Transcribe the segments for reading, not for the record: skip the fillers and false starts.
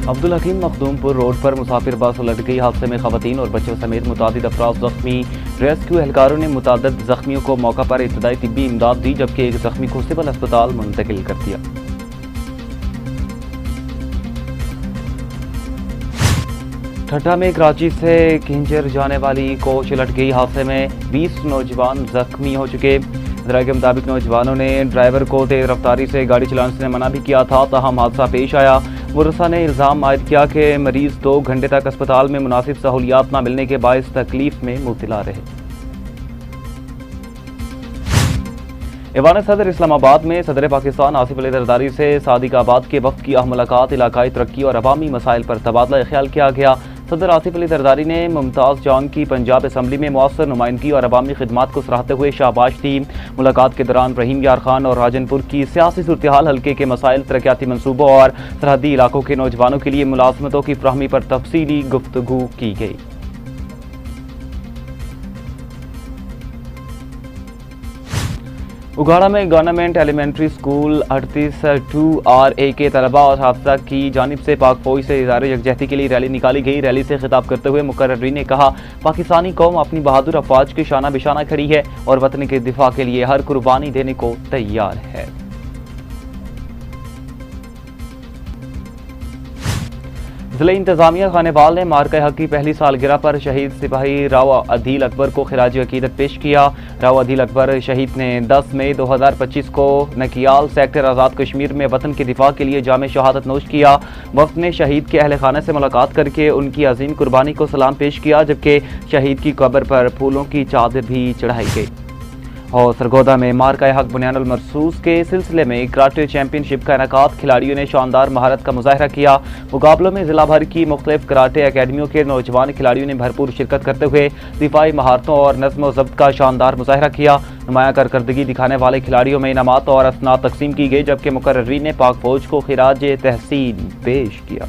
Abdul Hakim مخدومپور road پر مسافر بس الٹ گئی، حادثے میں خواتین اور بچوں سمیت متعدد افراد زخمی۔ ریسکیو اہلکاروں نے متعدد زخمیوں کو موقع پر ابتدائی طبی امداد دی، جبکہ ایک زخمی کو سول اسپتال منتقل کر دیا۔ ٹھٹھہ میں کراچی سے کھنجر جانے والی کوچ الٹ گئی، حادثے میں 20 نوجوان زخمی ہو چکے۔ ذرائع کے مطابق نوجوانوں نے ڈرائیور کو تیز رفتاری سے گاڑی چلانے سے منع بھی کیا تھا، تاہم حادثہ پیش آیا۔ ورثاء نے الزام عائد کیا کہ مریض 2 گھنٹے تک اسپتال میں مناسب سہولیات نہ ملنے کے باعث تکلیف میں مبتلا رہے۔ ایوان صدر اسلام آباد میں صدر پاکستان آصف علی زرداری سے صادق آباد کے وفد کی اہم ملاقات، علاقائی ترقی اور عوامی مسائل پر تبادلہ خیال کیا گیا۔ صدر آصف علی زرداری نے ممتاز جان کی پنجاب اسمبلی میں مؤثر نمائندگی اور عوامی خدمات کو سراہتے ہوئے شاباش دی۔ ملاقات کے دوران رحیم یار خان اور راجن پور کی سیاسی صورتحال، حلقے کے مسائل، ترقیاتی منصوبوں اور سرحدی علاقوں کے نوجوانوں کے لیے ملازمتوں کی فراہمی پر تفصیلی گفتگو کی گئی۔ اگاڑا میں گورنمنٹ ایلیمنٹری اسکول 38-2RA کے طلباء اور اساتذہ کی جانب سے پاک فوج سے اظہار یکجہتی کے لیے ریلی نکالی گئی۔ ریلی سے خطاب کرتے ہوئے مقررین نے کہا، پاکستانی قوم اپنی بہادر افواج کے شانہ بشانہ کھڑی ہے اور وطن کے دفاع کے لیے ہر قربانی دینے کو تیار ہے۔ ضلع انتظامیہ خانیوال نے مارکہ حق کی پہلی سالگرہ پر شہید سپاہی راؤ عدیل اکبر کو خراج عقیدت پیش کیا۔ راؤ عدیل اکبر شہید نے 10 مئی 2025 کو نکیال سیکٹر آزاد کشمیر میں وطن کے دفاع کے لیے جام شہادت نوش کیا۔ وفد نے شہید کے اہل خانہ سے ملاقات کر کے ان کی عظیم قربانی کو سلام پیش کیا، جبکہ شہید کی قبر پر پھولوں کی چادر بھی چڑھائی گئی۔ اور سرگودا میں مارکہ حق بنیان المرصوص کے سلسلے میں کراٹے چیمپئن شپ کا انعقاد، کھلاڑیوں نے شاندار مہارت کا مظاہرہ کیا۔ مقابلوں میں ضلع بھر کی مختلف کراٹے اکیڈمیوں کے نوجوان کھلاڑیوں نے بھرپور شرکت کرتے ہوئے دفاعی مہارتوں اور نظم و ضبط کا شاندار مظاہرہ کیا۔ نمایاں کارکردگی دکھانے والے کھلاڑیوں میں انعامات اور اسناد تقسیم کی گئی، جبکہ مقررین نے پاک فوج کو خراج تحسین پیش کیا۔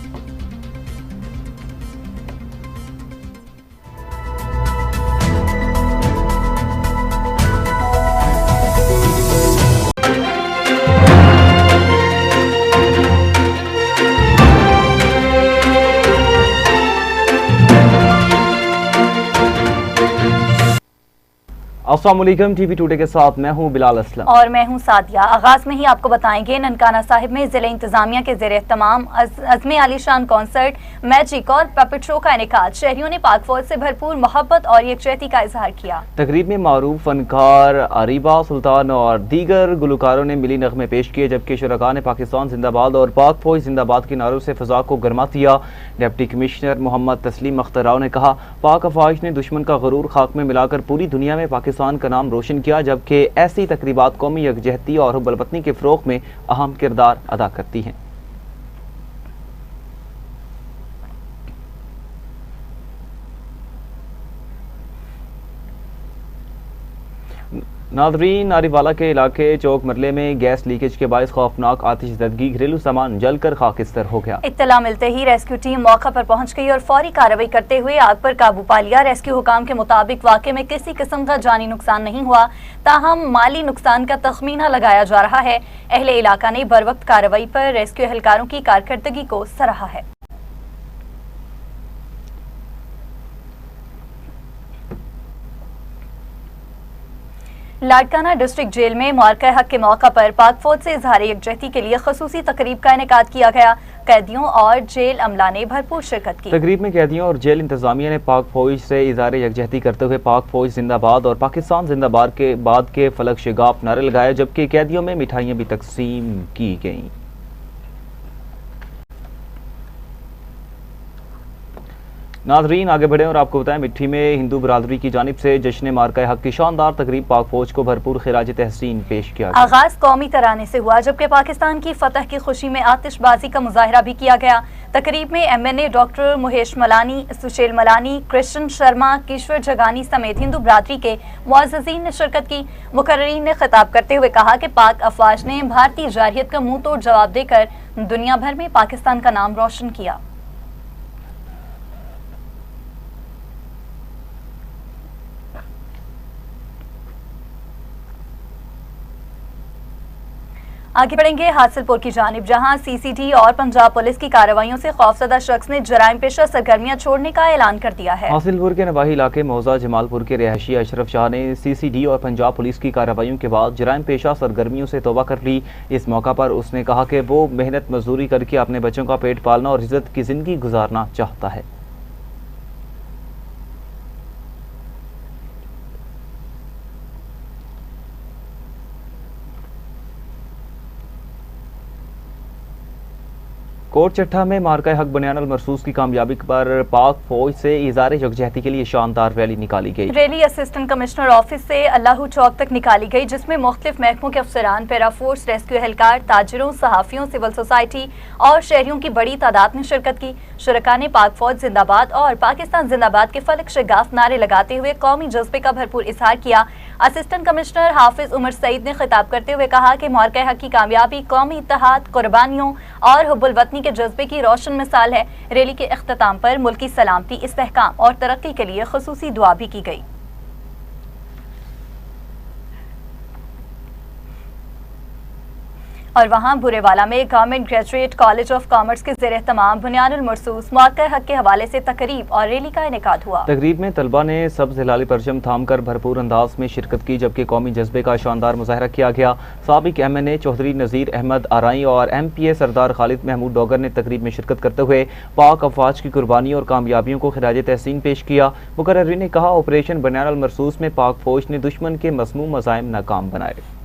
السلام علیکم، ٹی وی ٹوڈے کے ساتھ میں ہوں بلال اسلم اور میں ہوں سعدیہ۔ آغاز میں ہی آپ کو بتائیں گے، ننکانہ صاحب میں ضلع انتظامیہ کے زیر اہتمام عزم عالی شان کنسرٹ، میجک اور پپٹ شو کا انعقاد۔ شہریوں نے پاک فوج سے بھرپور محبت اور یکجہتی کا اظہار کیا۔ تقریب میں معروف فنکار اریبہ سلطان اور دیگر گلوکاروں نے ملی نغمے پیش کیے، جبکہ شرکاء نے پاکستان زندہ باد اور پاک فوج زندہ باد کے نعروں سے فضا کو گرما دیا۔ ڈپٹی کمشنر محمد تسلیم اختر راؤ نے کہا، پاک افواج نے دشمن کا غرور خاک میں ملا کر پوری دنیا میں پاکستان کا نام روشن کیا، جبکہ ایسی تقریبات قومی یکجہتی اور حب الوطنی کے فروغ میں اہم کردار ادا کرتی ہیں۔ ناظرین، ناری والا کے علاقے چوک مرلے میں گیس لیکیج کے باعث خوفناک آتش زدگی، گھریلو سامان جل کر خاکستر ہو گیا۔ اطلاع ملتے ہی ریسکیو ٹیم موقع پر پہنچ گئی اور فوری کارروائی کرتے ہوئے آگ پر قابو پا لیا۔ ریسکیو حکام کے مطابق واقعے میں کسی قسم کا جانی نقصان نہیں ہوا، تاہم مالی نقصان کا تخمینہ لگایا جا رہا ہے۔ اہل علاقہ نے بروقت کارروائی پر ریسکیو اہلکاروں کی کارکردگی کو سراہا ہے۔ لاڑکانہ ڈسٹرکٹ جیل میں مارکہ حق کے موقع پر پاک فوج سے اظہار یکجہتی کے لیے خصوصی تقریب کا انعقاد کیا گیا۔ قیدیوں اور جیل عملہ نے بھرپور شرکت کی۔ تقریب میں قیدیوں اور جیل انتظامیہ نے پاک فوج سے اظہار یکجہتی کرتے ہوئے پاک فوج زندہ باد اور پاکستان زندہ باد کے فلک شگاف نعرے لگائے، جبکہ قیدیوں میں مٹھائیاں بھی تقسیم کی گئیں۔ ناظرین، آگے بڑھیں اور آپ کو بتائیں، مٹھی میں ہندو برادری کی جانب سے جشن مارکہ حق کی شاندار تقریب، پاک فوج کو بھرپور خراج تحسین پیش کیا گیا۔ آغاز قومی ترانے سے ہوا، جبکہ پاکستان کی فتح کی خوشی میں آتش بازی کا مظاہرہ بھی کیا گیا۔ تقریب میں MNA ڈاکٹر مہیش ملانی، سشیل ملانی، کرشن شرما، کیشور جگانی سمیت ہندو برادری کے معززین نے شرکت کی۔ مقررین نے خطاب کرتے ہوئے کہا کہ پاک افواج نے بھارتی جارحیت کا منہ توڑ جواب دے کر دنیا بھر میں پاکستان کا نام روشن کیا۔ आगे बढ़ेंगे हासिलपुर की जानिब, जहां सीसीडी और पंजाब पुलिस की कार्रवाइयों से खौफजदा शख्स ने जराइम पेशा सरगर्मियां छोड़ने का ऐलान कर दिया है। हासिलपुर के नवाही इलाके मौजा जमालपुर के रिहायशी अशरफ शाह ने सीसीडी और पंजाब पुलिस की कार्रवाइयों के बाद जराइम पेशा सरगर्मियों से तौबा कर ली। इस मौका पर उसने कहा कि वो मेहनत मजदूरी करके अपने बच्चों का पेट पालना और इज्जत की जिंदगी गुजारना चाहता है। कोट चट्ठा में मार्का हक बनियान मरसूस की कामयाबी पर पाक फौज से इज़हार यकजहती के लिए शानदार रैली निकाली गई। रैली असिस्टेंट कमिश्नर ऑफिस से अल्लाहू चौक तक निकाली गई, जिसमें मुख्तलिफ महकमों के अफसरान, पैराफोर्स, रेस्क्यू एहलकार, ताजिरों, सहाफ़ियों, सिविल सोसाइटी और शहरियों की बड़ी तादाद ने शिरकत की। शुरका ने पाक फौज जिंदाबाद और पाकिस्तान जिंदाबाद के फलक शगाफ नारे लगाते हुए कौमी जज्बे का भरपूर इजहार किया। असिस्टेंट कमिश्नर हाफिज उमर सईद ने खिताब करते हुए कहा कि मार्का हक की कामयाबी कौमी इत्तेहाद, कुर्बानियों और हुब्बुल वतनी के जज्बे की रोशन मिसाल है। रैली के इख्तिताम पर मुल्की सलामती, इस्तेहकाम और तरक्की के लिए खुसूसी दुआ भी की गई। और वहाँ बुरेवाला में government graduate college of commerce के ज़ेर तमाम बुनियानुल मरसूस मार्का हक के हवाले से तकरीब और रैली का इनेकाद हुआ। तकरीब में तलबा ने सब्ज़ हिलाली परचम थाम कर भरपूर अंदाज में शिरकत की, जबकि कौमी जज्बे का शानदार मुजाहरा किया गया। साबिक MNA चौधरी नज़ीर अहमद आराई और MPA सरदार खालिद महमूद डोगर ने तकरीब में शिरकत करते हुए पाक अफवाज की कुर्बानी और कामयाबियों को खिराज तहसीन पेश किया। मुकर्रिरीन ने कहा, ऑपरेशन बनियानुल मरसूस में पाक फौज ने दुश्मन के मज़मूम मज़ाइम नाकाम बनाए।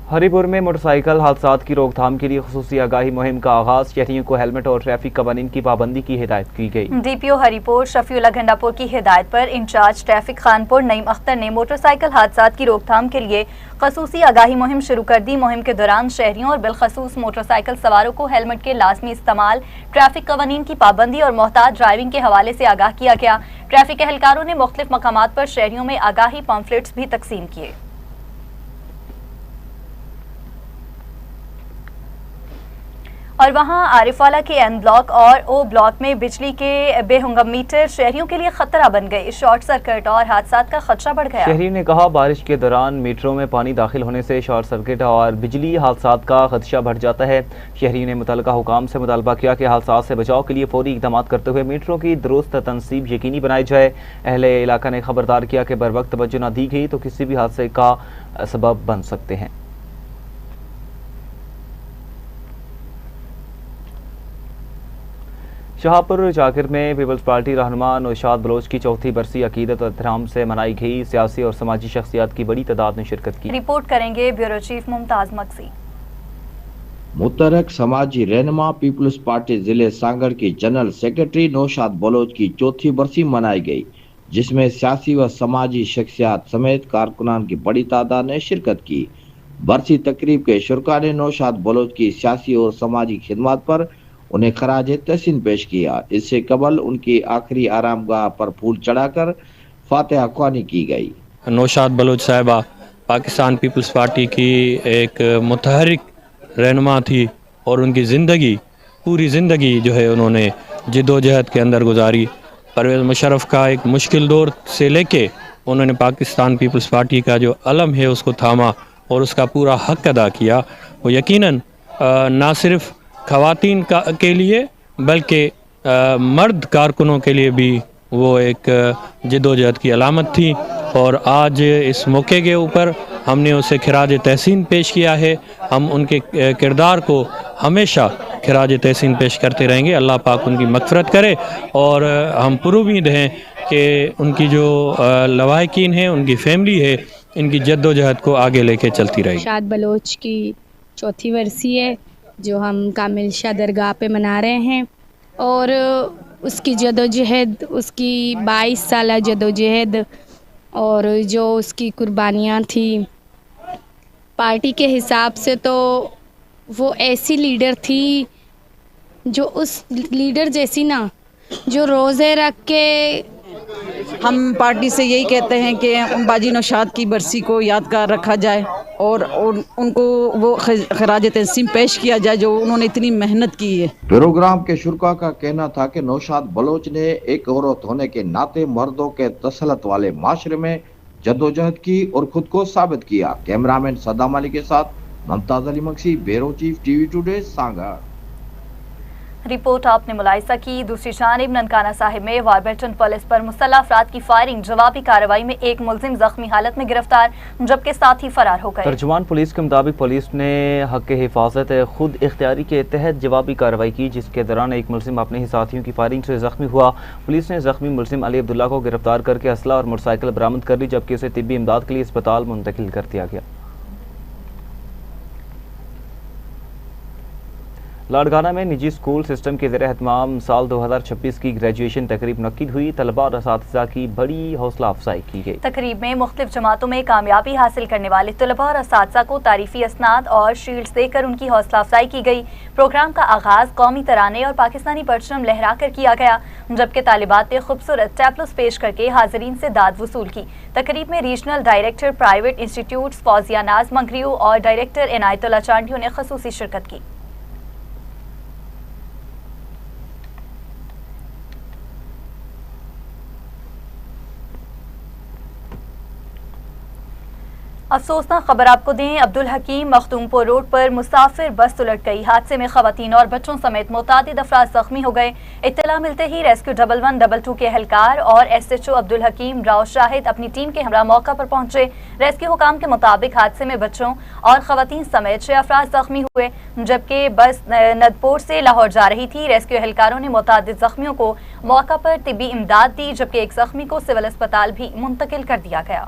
हरिपुर में मोटरसाइकिल हादसात की रोकथाम के लिए खुसूसी आगाही मुहिम का आगाज, शहरियों को हेलमेट और ट्रैफिक कवानीन की पाबंदी की हिदायत की गई। DPO हरिपुर शफीउल्लाह गंडापुर की हिदायत पर इंचार्ज ट्रैफिक खानपुर नईम अख्तर ने मोटरसाइकिल हादसात की रोकथाम के लिए खसूसी आगाही मुहिम शुरू कर दी। मुहिम के दौरान शहरियों और बिलखसूस मोटरसाइकिल सवारों को हेलमेट के लाजमी इस्तेमाल, ट्रैफिक कवानीन की पाबंदी और मोहतात ड्राइविंग के हवाले से आगाह किया गया। ट्रैफिक एहलकारों ने मुख्तलिफ मकामात पर शहरियों में आगाही पम्फलेट्स भी तकसीम किए। और वहां आरिफवाला के N ब्लॉक और O ब्लॉक में बिजली के बेहुंगम मीटर शहरियों के लिए खतरा बन गए। शॉर्ट सर्किट और हादसात का खदशा बढ़ गया। शहरी ने कहा, बारिश के दौरान मीटरों में पानी दाखिल होने से शॉर्ट सर्किट और बिजली हादसात का खदशा बढ़ जाता है। शहरी ने मुतल्लिका हुकाम से मुतालबा किया कि हादसात से बचाव के लिए फौरी इक़दाम करते हुए मीटरों की दुरुस्त तनसीब यकीनी बनाई जाए। अहले इलाका ने खबरदार किया कि बर वक्त तवज्जो न दी गई तो किसी भी हादसे का सबब बन सकते हैं। शाहपुर जाकिर में पीपल्स पार्टी रहनुमा नौशाद बलोच की चौथी बरसी अकीदत और एहतराम से मनाई गई। सियासी और समाजी शख्सियात की बड़ी तादाद ने शिरकत की। रिपोर्ट करेंगे ब्यूरो चीफ मुमताज मक्सी। मुतरक समाजी रहनुमा पीपल्स पार्टी जिले सांगड़ की जनरल सेक्रेटरी नौशाद बलोच की चौथी बरसी मनाई गई, जिसमें सियासी व समाजी शख्सियात समेत कारकुनान की बड़ी तादाद ने शिरकत की। बरसी तकरीब के शुरका ने नौशाद बलोच की सियासी और समाजी खिदमत पर उन्हें खराज तहसीन पेश किया। इससे कबल उनकी आखिरी आरामगाह पर फूल चढ़ाकर फातिहा ख्वानी की गई। नौशाद बलोच साहिबा पाकिस्तान पीपल्स पार्टी की एक मुतहरिक रहनुमा थी और उनकी ज़िंदगी, पूरी ज़िंदगी जो है उन्होंने जिद्दोजहद के अंदर गुजारी। परवेज़ मुशर्रफ का एक मुश्किल दौर से लेके उन्होंने पाकिस्तान पीपल्स पार्टी का जो अलम है उसको थामा और उसका पूरा हक अदा किया। वो यकीनन ना सिर्फ ख़वातीन के लिए बल्कि मर्द कारकुनों के लिए भी वो एक जिद्दोजहद की अलामत थी। और आज इस मौके के ऊपर हमने उसे खिराज तहसीन पेश किया है। हम उनके किरदार को हमेशा खिराज तहसीन पेश करते रहेंगे। अल्लाह पाक उनकी मग़फ़िरत करे और हम पुरुमीद हैं कि उनकी जो लवाहिकीन है, उनकी फैमिली है, इनकी जद्दोजहद को आगे लेके चलती रहेगी। नौशाद बलोच की चौथी बरसी है जो हम कामिल शाह दरगाह पे मना रहे हैं और उसकी जदोजहद, उसकी 22 साल जदोजहद और जो उसकी कुर्बानियाँ थी पार्टी के हिसाब से, तो वो ऐसी लीडर थी जो उस लीडर जैसी ना, जो रोज़े रख के। हम पार्टी से यही कहते हैं कि बाजी नौशाद की बरसी को यादगार रखा जाए और उनको वो खराज तहसीन पेश किया जाए जो उन्होंने इतनी मेहनत की है। प्रोग्राम के शुरका का कहना था कि नौशाद बलोच ने एक औरत होने के नाते मर्दों के तसलत वाले माशरे में जद्दोजहद की और खुद को साबित किया। कैमरामैन सद्दाम अली के साथ Mumtaz Ali Maksi, bureau chief, TV today, Sanghar. Report आपने मुलाहिजा की। दूसरी जानिब ननकाना साहिब में वारबेटन पुलिस पर मुसल्लह अफराद की फायरिंग, जवाबी कार्रवाई में एक मुलजिम जख्मी हालत में गिरफ्तार जबकि साथी फरार हो गए। तर्जुमान पुलिस के मुताबिक पुलिस ने हक हिफाजत खुद इख्तियारी के तहत जवाबी कार्रवाई की, जिसके दौरान एक मुलजिम अपने ही साथियों की फायरिंग से जख्मी हुआ। पुलिस ने जख्मी मुलजिम अली अब्दुल्ला को गिरफ्तार करके असला और मोटरसाइकिल बरामद कर ली, जबकि उसे तिब्बी इमदाद के लिए अस्पताल मुंतकिल कर दिया गया। लाड़काना में निजी स्कूल सिस्टम के ज़रिए एहतमाम साल 2026 की ग्रेजुएशन तकरीब मुनक्किद हुई। तलबा और असातिज़ा की बड़ी हौसला अफजाई की गई। तकरीब में मुख्तलिफ जमातों में कामयाबी हासिल करने वाले तलबा और असातिज़ा को तारीफी असनाद और शील्ड्स देकर उनकी हौसला अफजाई की गई। प्रोग्राम का आगाज़ कौमी तराने और पाकिस्तानी परचम लहरा कर किया गया, जबकि तालिबात ने खूबसूरत टैबलोस पेश करके हाज़रीन से दाद वसूल की। तकरीब में regional director private institute Fauzia नाज मंगरियो और डायरेक्टर इनायतुल्लाह चांडियो ने खसूसी शिरकत की। अफसोसनाक खबर आपको दें, अब्दुल हकीम मखदूमपुर रोड पर मुसाफिर बस उलट गई। हादसे में खवातीन और बच्चों समेत मुतादिद अफराद जख्मी हो गए। इत्तला मिलते ही रेस्क्यू 1112 के एहलकार और SHO अब्दुल हकीम राव शाहिद अपनी टीम के हमरा मौका पर पहुंचे। रेस्क्यू हुकाम के मुताबिक हादसे में बच्चों और खवातीन समेत 6 अफराद जख्मी हुए, जबकि बस नदपुर से लाहौर जा रही थी। रेस्क्यू एहलकारों ने मुतादिद जख्मियों को मौका पर तिब्बी इमदाद दी, जबकि एक जख्मी को सिविल अस्पताल भी मुंतकिल कर दिया गया।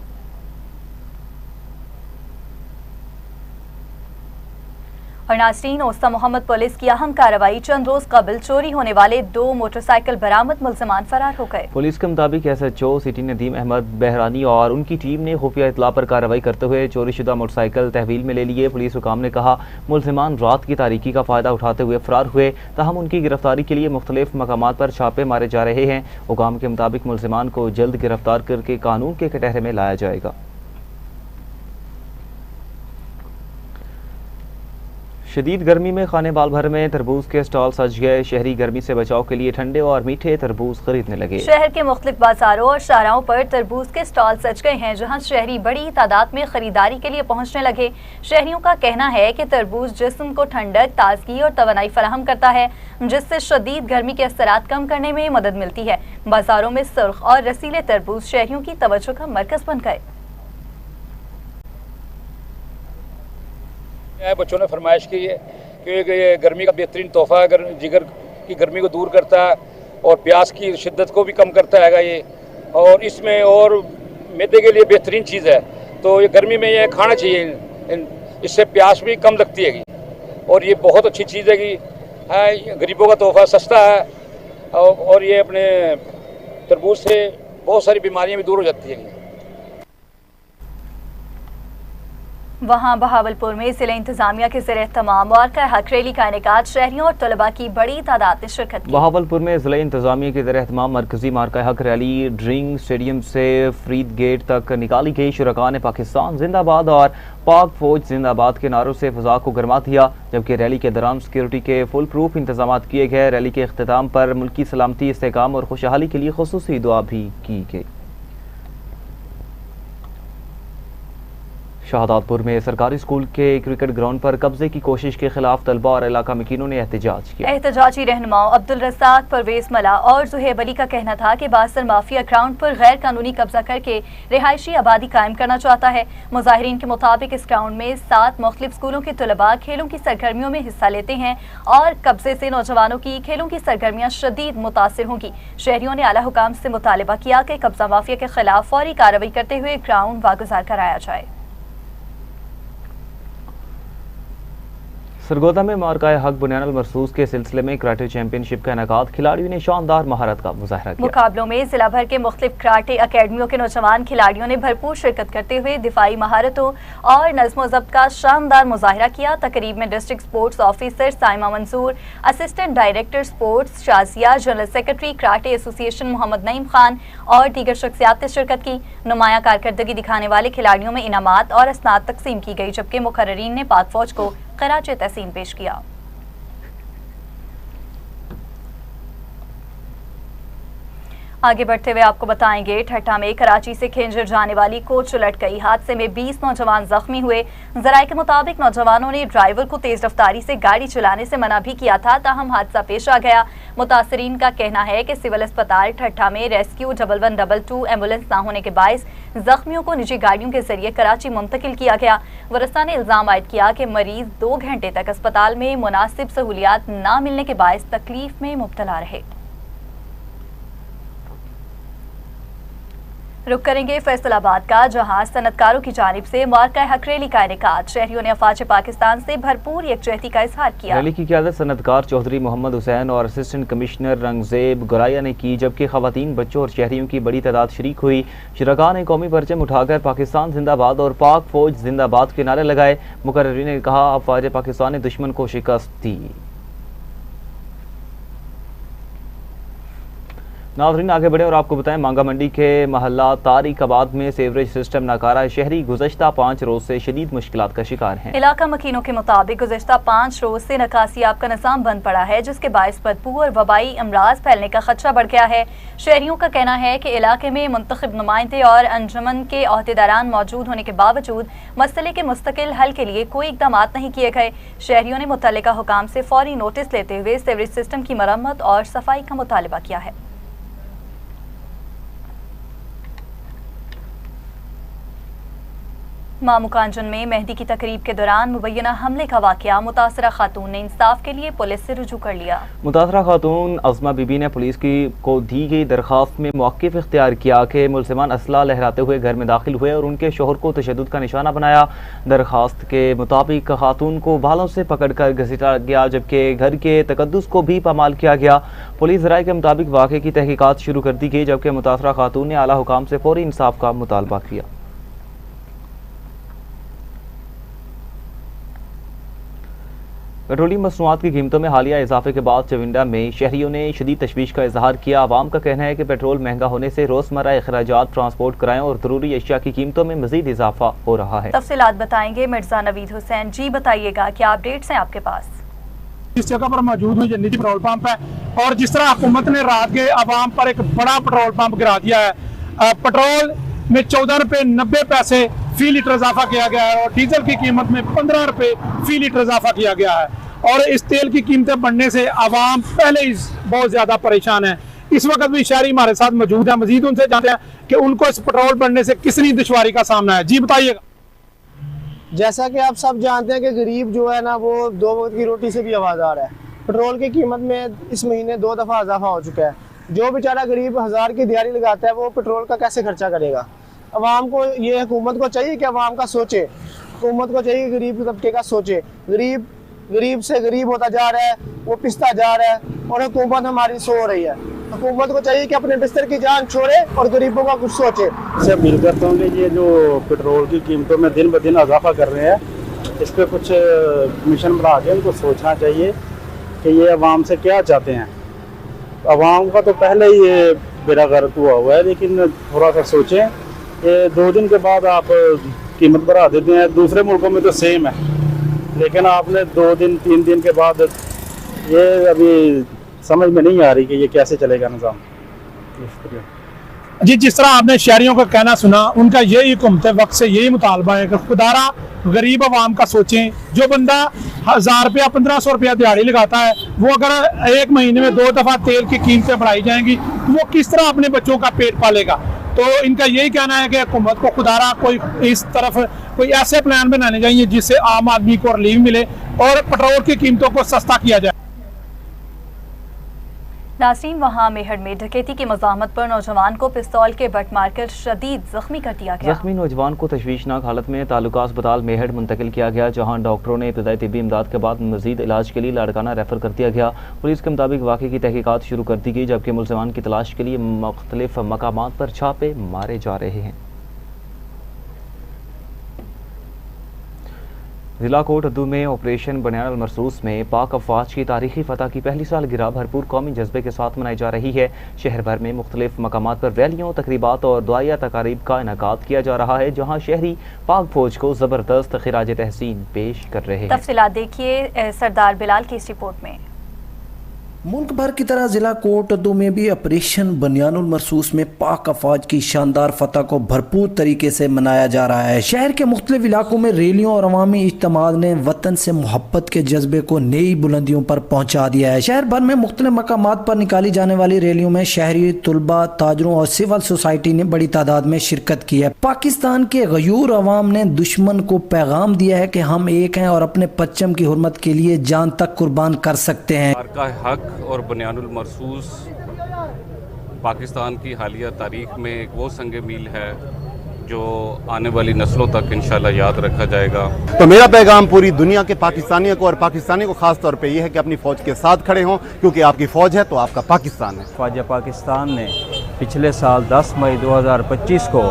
और नाज़रीन, ओस्ता मोहम्मद पुलिस की अहम कार्रवाई, चंद रोज कबल चोरी होने वाले 2 मोटरसाइकिल बरामद, मुल्ज़िमान फरार हो गए। पुलिस के मुताबिक SHO सिटी नदीम अहमद बहरानी और उनकी टीम ने खुफिया इतला पर कार्रवाई करते हुए चोरी शुदा मोटरसाइकिल तहवील में ले लिए। पुलिस हुकाम ने कहा मुल्ज़िमान रात की तारीकी का फ़ायदा उठाते हुए फरार हुए, ताहम उनकी गिरफ्तारी के लिए मुख्तलिफ मकामात पर छापे मारे जा रहे हैं। हुकाम के मुताबिक मुल्ज़िमान को जल्द गिरफ्तार करके कानून के कटहरे में लाया जाएगा। शदीद गर्मी में खाने बाल भर में तरबूज के स्टॉल सज गए। शहरी गर्मी से बचाव के लिए ठंडे और मीठे तरबूज खरीदने लगे। शहर के मुख्तलिफ बाजारों और शाहराहों पर तरबूज के स्टॉल सज गए हैं, जहां शहरी बड़ी तादाद में खरीदारी के लिए पहुंचने लगे। शहरियों का कहना है कि तरबूज जिस्म को ठंडक, ताजगी और तवानाई फराहम करता है, जिससे शदीद गर्मी के असरात कम करने में मदद मिलती है। बाजारों में सुर्ख और रसीले तरबूज शहरियों की तवज्जो का मरकज बन गए। बच्चों ने फरमाइश की है कि ये गर्मी का बेहतरीन तोहफा है, जिगर की गर्मी को दूर करता है और प्यास की शिद्दत को भी कम करता है ये, और इसमें और मैदे के लिए बेहतरीन चीज़ है। तो ये गर्मी में ये खाना चाहिए, इससे प्यास भी कम लगती है और ये बहुत अच्छी चीज़ है कि गरीबों का तोहफा सस्ता है और ये अपने तरबूज से बहुत सारी बीमारियाँ भी दूर हो जाती हैं। वहाँ बहावलपुर में जिला इंतजामिया के ज़रिए तमाम वाक़या हक रैली का इनेकाद, शहरियों और तलबा की बड़ी तादाद ने शिरकत की। बहावलपुर में जिला इंतजामिया के ज़रिए तमाम मरकजी मार्का हक रैली ड्रिंग स्टेडियम से फ्रीद गेट तक निकाली गई। शुरका ने पाकिस्तान जिंदाबाद और पाक फौज जिंदाबाद के नारों से फ़ज़ा को गरमा दिया, जबकि रैली के दौरान सिक्योरिटी के फुल प्रूफ इंतजाम किए गए। रैली के अख्तिताम पर मुल्की सलामती, इस्तेहकाम और खुशहाली के लिए खुसूसी दुआ भी की गई। शहादातपुर में सरकारी स्कूल के क्रिकेट ग्राउंड पर कब्जे की कोशिश के खिलाफ तलबा और इलाका मकीनों ने एहतजाज किया। एहतजाजी रहनुमाओं अब्दुल रज़ाक, परवेज मला और ज़ुहैब अली का कहना था कि बासर माफिया ग्राउंड पर गैर कानूनी कब्जा करके रिहायशी आबादी कायम करना चाहता है। मुजाहिरीन के मुताबिक इस ग्राउंड में 7 मुख्तलिफ स्कूलों के तलबा खेलों की सरगर्मियों में हिस्सा लेते हैं और कब्जे से नौजवानों की खेलों की सरगर्मियां शदीद मुतासिर होंगी। शहरियों ने आला हुकाम से मुतालबा किया कि कब्जा माफिया के खिलाफ फौरी कार्रवाई करते हुए ग्राउंड वागुजार कराया जाए। सरगोदा में मार्काए हक बुनियान मरसूस के सिलसिले में कराटे चैंपियनशिप का इनेकाद, खिलाड़ियों ने शानदार महारत का मुजाहरा किया। मुकाबलों में जिला भर के मुख्तलिफ कराटे अकेडमियों के नौजवान खिलाड़ियों ने भरपूर शिरकत करते हुए दिफाई महारतों और नज़्म ज़ब्त का शानदार मुजाहरा किया। तकरीब में district sports officer Saima Mansoor, assistant director sports Shazia, general secretary karate association Mohammad Naeem Khan और दीगर शख्सियात ने शिरकत की। नुमायां कारकर्दगी दिखाने वाले खिलाड़ियों में इनामात और असनाद तकसीम की गई, जबकि मुकर्ररीन ने पाक फौज को खराजे तहसीन पेश किया। आगे बढ़ते हुए आपको बताएंगे, ठट्ठा में कराची से खेंजर जाने वाली कोच उलट गई। हादसे में 20 नौजवान जख्मी हुए। जराये के मुताबिक नौजवानों ने ड्राइवर को तेज रफ्तारी से गाड़ी चलाने से मना भी किया था, ताहम हादसा पेश आ गया। मुतासरीन का कहना है कि सिविल अस्पताल ठट्ठा में रेस्क्यू 1112 एम्बुलेंस न होने के बायस जख्मियों को निजी गाड़ियों के जरिए कराची मुंतकिल किया गया। वरसा ने इल्जाम आयद किया कि मरीज 2 घंटे तक अस्पताल में मुनासिब सहूलियात न मिलने के बायस तकलीफ में मुब्तला रहे। रुक करेंगे फैसलाबाद का, जहां सनतकारों की जानिब से मार्का हकरेली का इनेकाद। शहरियों ने अफवाज पाकिस्तान से भरपूर यकजहती का इजहार किया। रैली की क़यादत सनतकार चौधरी मोहम्मद हुसैन और असिस्टेंट कमिश्नर रंगजेब गुराया ने की, जबकि खवातीन, बच्चों और शहरियों की बड़ी तादाद शरीक हुई। शुरका ने कौमी परचम उठाकर पाकिस्तान जिंदाबाद और पाक फौज जिंदाबाद के नारे लगाए। मुकर्रिरीन ने कहा, अफवाज पाकिस्तान ने दुश्मन को शिकस्त दी। नाज़रीन आगे बढ़े और आपको बताएं, मांगा मंडी के महल्ला तारिकाबाद में सीवरेज सिस्टम नाकारा। शहरी गुज़श्ता 5 रोज से शदीद मुश्किलात का शिकार हैं। इलाका मकीनों के मुताबिक गुज़श्ता 5 रोज से निकासियाब का निज़ाम बंद पड़ा है, जिसके बायस बदबू और वबाई अमराज फैलने का खदशा बढ़ गया है। शहरियों का कहना है कि इलाके में मुंतखब नुमाइंदे और अंजुमन के अहदेदारान मौजूद होने के बावजूद मसले के मुस्तकिल हल के लिए कोई इकदाम नहीं किए गए। शहरियों ने मुतल्लिका हुकाम से फौरी नोटिस लेते हुए सीवरेज सिस्टम की मरम्मत और सफाई का मुतालबा किया है। मामूकांजन में मेहंदी की तकरीब के दौरान मुबैना हमले का वाकया। मुतासरा खातून ने इंसाफ के लिए पुलिस से रुजू कर लिया। मुतासरा खातून अज़मा बीबी ने पुलिस को दी गई दरख्वास्त में मौक़िफ़ इख्तियार किया कि मुलज़िमान असला लहराते हुए घर में दाखिल हुए और उनके शोहर को तशद्दुद का निशाना बनाया। दरख्वास्त के मुताबिक खातून को बालों से पकड़ कर घसीटा गया, जबकि घर के तकद्दुस को भी पामाल किया गया। पुलिस राय के मुताबिक वाक़े की तहकीकात शुरू कर दी गई, जबकि मुतासरा खातून ने आला हुकाम से फौरी इंसाफ का मुतालबा किया। पेट्रोलियम मसनूआत की कीमतों में हालिया इजाफे के बाद चविंडा में शहरियों ने शदीद तशवीश का इजहार किया। आवाम का कहना है कि पेट्रोल महंगा होने से रोजमर्रा अखराजात, ट्रांसपोर्ट किरायों और ज़रूरी अशिया की कीमतों में मजीद इजाफा हो रहा है। तफसीलात बताएंगे मिर्जा नवीद हुसैन। जी बताइएगा, क्या अपडेट्स हैं आपके पास? इस जगह पर मौजूद हुई निजी पेट्रोल पंप है, और जिस तरह हुकूमत ने रात के आवाम पर एक बड़ा पेट्रोल पंप गिरा दिया है। पेट्रोल में 14 रुपये 90 पैसे फी लीटर इजाफा किया गया है और डीजल की कीमत में 15 रुपये फी लीटर इजाफा किया गया है। और इस तेल की कीमतें बढ़ने से आवाम पहले ही बहुत ज़्यादा परेशान है। इस वक्त भी शहरी हमारे साथ मौजूद है, मजीद उनसे जानते हैं कि उनको इस पेट्रोल बढ़ने से कितनी दुश्वारी का सामना है। जी बताइएगा। जैसा कि आप सब जानते हैं कि गरीब जो है ना, वो 2 वक्त की रोटी से भी आवाज़दार है। पेट्रोल की कीमत में इस महीने 2 दफ़ा इजाफा हो चुका है। जो बेचारा गरीब 1000 की दिहाड़ी लगाता है, वो पेट्रोल का कैसे खर्चा करेगा? अवाम को ये, हुकूमत को चाहिए कि अवाम का सोचे, हुकूमत को चाहिए गरीब तबके का सोचे। गरीब से गरीब होता जा रहा है, वो पिसता जा रहा है, और हुकूमत हमारी सो रही है। हुकूमत को चाहिए कि अपने बिस्तर की जान छोड़े और गरीबों का कुछ सोचे। से अपील करता हूँ कि ये जो पेट्रोल की कीमतों में दिन ब दिन इजाफा कर रहे हैं, इस पर कुछ कमीशन बना के उनको सोचना चाहिए कि ये अवाम से क्या चाहते हैं। अवाम का तो पहले ही ये बेड़ा गर्क हुआ हुआ है, लेकिन थोड़ा सा सोचें। ये 2 दिन के बाद आप कीमत बढ़ा देते हैं। दूसरे मुल्कों में तो सेम है, लेकिन आपने 2 दिन 3 दिन के बाद, ये अभी समझ में नहीं आ रही कि ये कैसे चलेगा निज़ाम। जी, जिस तरह आपने शहरियों का कहना सुना, उनका यही हुकूमत वक्त से यही मुतालबा है कि खुदारा गरीब आवाम का सोचें। जो बंदा 1000 रुपया 1500 रुपया दिहाड़ी लगाता है, वो अगर 1 महीने में 2 दफ़ा तेल की कीमतें बढ़ाई जाएंगी तो वो किस तरह अपने बच्चों का पेट पालेगा? तो इनका यही कहना है कि हुकूमत को खुदारा कोई इस तरफ कोई ऐसे प्लान बनाने चाहिए जिससे आम आदमी को रिलीफ मिले और पेट्रोल की कीमतों को सस्ता किया जाए। नाज़रीन, वहाँ मेहर में डकैती की मज़ाहमत पर नौजवान को पिस्तौल के बट मारकर शदीद जख्मी कर दिया गया। जख्मी नौजवान को तशवीशनाक हालत में तालुका अस्पताल मेहर मुंतकिल किया गया, जहाँ डॉक्टरों ने इब्तदाई तिब्बी इमदाद के बाद मजीद इलाज के लिए लाड़काना रेफर कर दिया गया। पुलिस के मुताबिक वाक़े की तहकीकात शुरू कर दी गई, जबकि मुलज़िमान की तलाश के लिए मुख्तलिफ मकामात पर छापे मारे जा रहे हैं। जिला कोट अद्दू में ऑपरेशन बनियान मरसूस में पाक अफवाज की तारीखी फतह की पहली सालगिरह भरपूर कौमी जज्बे के साथ मनाई जा रही है। शहर भर में मुख्तलिफ मकामात पर रैलियों, तकरीबात और दुआया तकारीब का इनेकाद किया जा रहा है, जहाँ शहरी पाक फौज को ज़बरदस्त खिराज तहसीन पेश कर रहे हैं। तफसीलात देखिए सरदार बिलाल की इस रिपोर्ट में। मुल्क भर की तरह जिला कोटद्दू में भी ऑपरेशन बनियानुल मरसूस में पाक अफवाज की शानदार फतह को भरपूर तरीके से मनाया जा रहा है। शहर के मुख्तलिफ इलाकों में रैलियों और अवामी इज्तिमाअ ने वतन से मोहब्बत के जज्बे को नई बुलंदियों पर पहुंचा दिया है। शहर भर में मुख्तलिफ मकामात पर निकाली जाने वाली रैलियों में शहरी, तुलबा, ताजरों और सिविल सोसाइटी ने बड़ी तादाद में शिरकत की है। पाकिस्तान के गयूर अवाम ने दुश्मन को पैगाम दिया है कि हम एक हैं और अपने परचम की हुर्मत के लिए जान तक कुर्बान कर सकते हैं। हक और बनियानुल मरसूस पाकिस्तान की हालिया तारीख में एक वो संग मील है जो आने वाली नस्लों तक इंशाल्लाह याद रखा जाएगा। तो मेरा पैगाम पूरी दुनिया के पाकिस्तानियों को और पाकिस्तानी को खास तौर पे ये है कि अपनी फ़ौज के साथ खड़े हों, क्योंकि आपकी फ़ौज है तो आपका पाकिस्तान है। ख्वाजा पाकिस्तान ने पिछले साल 10 मई 2025 को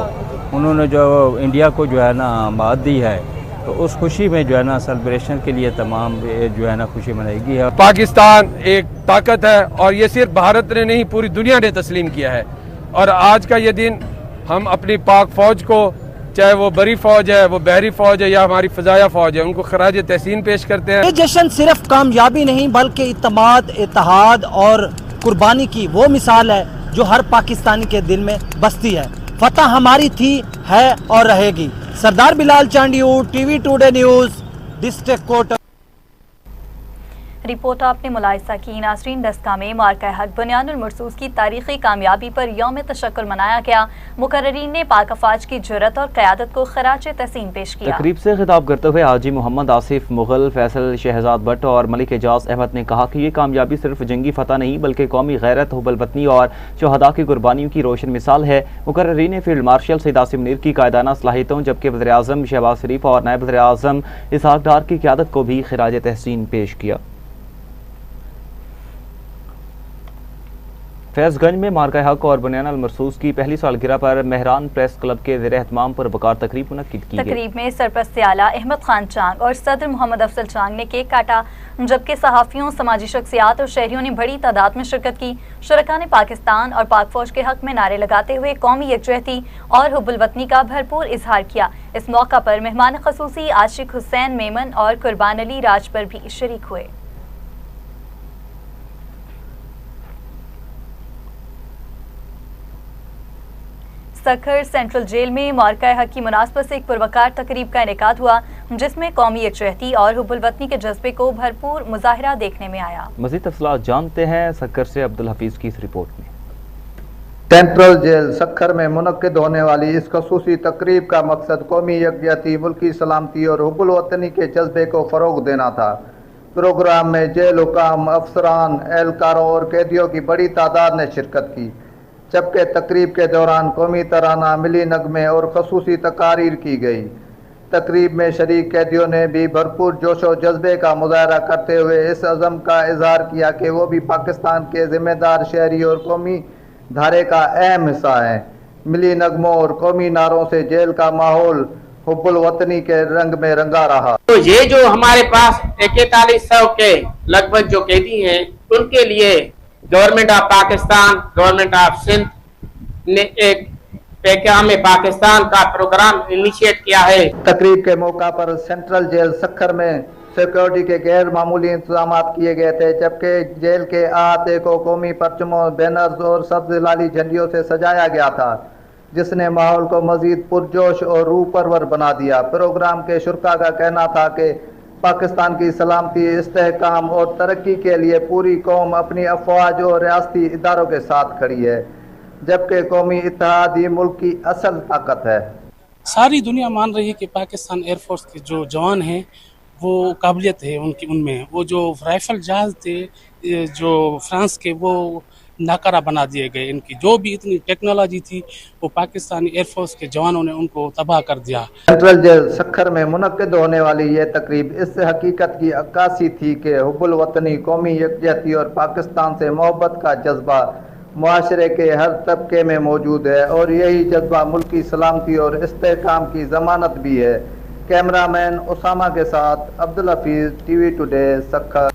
उन्होंने जो इंडिया को जो है ना मात दी है, तो उस खुशी में जो है ना सेलिब्रेशन के लिए तमाम जो है ना खुशी मनाएगी है। पाकिस्तान एक ताकत है और ये सिर्फ भारत ने नहीं पूरी दुनिया ने तस्लीम किया है, और आज का ये दिन हम अपनी पाक फौज को, चाहे वो बरी फौज है, वो बहरी फौज है या हमारी फजाया फौज है, उनको खराज तहसीन पेश करते हैं। ये जश्न सिर्फ कामयाबी नहीं बल्कि इत्तेमाद, इत्तेहाद और कुर्बानी की वो मिसाल है जो हर पाकिस्तानी के दिल में बसती है। फतह हमारी थी, है और रहेगी। Sardar Bilal Chandio, TV today news, district court. Report आपने मुलाहिजा की। नाज़रीन, डस्का में मार्का हक बनियानुल मरसूस की तारीखी कामयाबी पर यौम तशक्कुर मनाया गया। मुकर्ररीन ने पाक अफवाज की जुर्रत और क़यादत को खराज तहसीन पेश किया। तकरीब से खिताब करते हुए हाजी मोहम्मद आसिफ मुगल, फैसल शहजाद भट्ट और मलिक एजाज अहमद ने कहा कि ये कामयाबी सिर्फ जंगी फतह नहीं बल्कि कौमी गैरत, हुब्बुल वतनी और शहदा की कुर्बानियों की रोशन मिसाल है। मुकर्ररीन ने फील्ड मार्शल सैयद आसिम मुनीर की कायदाना सलाहियतों, जबकि वज़ीर आज़म शहबाज शरीफ और नायब वज़ीर आज़म इसहाक डार की क़यादत को भी खराज तहसीन पेश किया। फैज़गंज में मार्का हक और बनियानुल मरसूस की पहली सालगिरह पर मेहरान प्रेस क्लब के ज़ेर एहतमाम पर वकार तकरीब मुनक्किद की गई। तकरीब में सरपरस्त आला अहमद खान चांग और सदर मोहम्मद अफजल चांग ने केक काटा, जबकि सहाफ़ियों, समाजी शख्सियात और शहरियों ने बड़ी तादाद में शिरकत की। शुरका ने पाकिस्तान और पाक फौज के हक में नारे लगाते हुए कौमी यकजहती और हुब्बुल वतनी का भरपूर इजहार किया। इस मौका पर मेहमान खसूसी आशिक हुसैन मेमन और कुर्बान अली राजबर भी शरीक हुए। सखर सेंट्रल जेल में मार्का हक की मुनासबत से एक पुरवकार तकरीब का इनेकाद हुआ, जिसमें कौमी यकजहती और हुब्बुल वतनी के जज्बे को भरपूर मुजाहिरा देखने में आया। मज़ीद तफसीलात जानते हैं सखर से अब्दुल हफीज की इस रिपोर्ट में। सेंट्रल जेल सखर में मुनक्किद होने वाली इस खसूसी तकरीब का मकसद कौमी यकजहती, मुल्की सलामती और हुब्बुल वतनी के जज्बे को फ़रोग देना था। प्रोग्राम में जेल हुकाम, अफसरान, एहलकारों और कैदियों की बड़ी तादाद ने शिरकत की, जबकि तकरीब के दौरान कौमी तराना, मिली नगमे और खसूसी तकारीर की गई। तकरीब में शरीक कैदियों ने भी भरपूर जोश और जज्बे का मुजाहरा करते हुए इस अज़म का इजहार किया कि वो भी पाकिस्तान के ज़िम्मेदार शहरी और कौमी धारे का अहम हिस्सा है। मिली नगमों और कौमी नारों से जेल का माहौल हुब्बुल वतनी के रंग में रंगा रहा। तो ये जो हमारे पास 4100 के लगभग जो कैदी हैं, उनके लिए government of Pakistan, government of Sindh ने एक पैगाम पाकिस्तान का प्रोग्राम इनिशिएट किया है। तकरीब के मौका पर सेंट्रल जेल सखर में सिक्योरिटी के गैर मामूली इंतजाम किए गए थे, जबकि जेल के अहाते को कौमी परचमों, बैनर्स और सब्ज लाली झंडियों से सजाया गया था, जिसने माहौल को मजीद पुरजोश और रूह परवर बना दिया। प्रोग्राम के शुरका का कहना था कि पाकिस्तान की सलामती, इस्तेहकाम और तरक्की के लिए पूरी कौम अपनी अफवाज और रियासती इदारों के साथ खड़ी है, जबकि कौमी इत्तेहाद ही मुल्क की असल ताकत है। सारी दुनिया मान रही है कि पाकिस्तान एयरफोर्स के जो जवान हैं वो काबिलियत है उनमें। वो जो राइफल जहाज थे जो फ्रांस के, वो नाकारा बना दिए गए। इनकी जो भी इतनी टेक्नोलॉजी थी वो पाकिस्तानी एयरफोर्स के जवानों ने उनको तबाह कर दिया। सेंट्रल जेल सखर में मुनक्किद होने वाली ये तकरीब इस हकीकत की अक्कासी थी कि हुब्बुल वतनी, कौमी यकजहती और पाकिस्तान से मोहब्बत का जज्बा मुआशरे के हर तबके में मौजूद है, और यही जज्बा मुल्की सलामती और इस्तेहकाम की जमानत भी है। कैमरामैन उसामा के साथ अब्दुल हफीज, टीवी टुडे, सखर।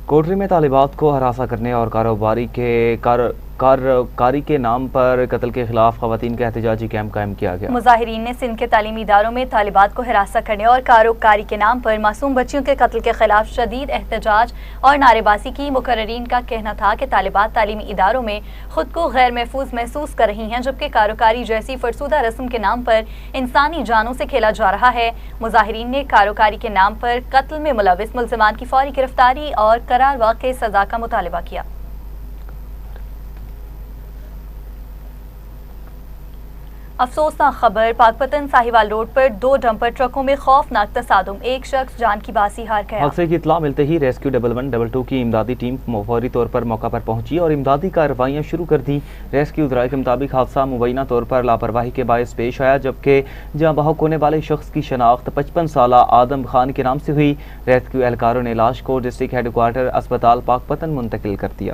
कोटरी में तालिबात को हरासा करने और कारोबारी के کاری کے نام پر قتل کے خلاف خواتین کا احتجاجی کیمپ قائم کیا گیا۔ مظاہرین نے سندھ کے تعلیمی اداروں میں طالبات کو ہراساں کرنے اور کاری کے نام پر معصوم بچیوں کے قتل کے خلاف شدید احتجاج اور نعرے بازی کی۔ مقررین کا کہنا تھا کہ طالبات تعلیمی اداروں میں خود کو غیر محفوظ محسوس کر رہی ہیں، جبکہ کاری جیسی فرسودہ رسم کے نام پر انسانی جانوں سے کھیلا جا رہا ہے۔ مظاہرین نے کاری کے نام پر قتل میں ملوث ملزمان کی فوری گرفتاری اور قرار واقع سزا کا مطالبہ کیا۔ افسوسناک خبر، پاکپتن ساہیوال روڈ پر 2 ڈمپر ٹرکوں میں خوفناک تصادم، ایک شخص جان کی باسی ہار گیا۔ حادثے کی اطلاع ملتے ہی ریسکیو 1112 کی امدادی ٹیم فوری طور پر موقع پر پہنچی اور امدادی کارروائیاں شروع کر دیں۔ ریسکیو ذرائع کے مطابق حادثہ مبینہ طور پر لاپرواہی کے باعث پیش آیا، جبکہ جاں بحق ہونے والے شخص کی شناخت 55 سالہ آدم خان کے نام سے ہوئی۔ ریسکیو اہلکاروں نے لاش کو ڈسٹرکٹ ہیڈ کوارٹر اسپتال پاکپتن منتقل کر دیا۔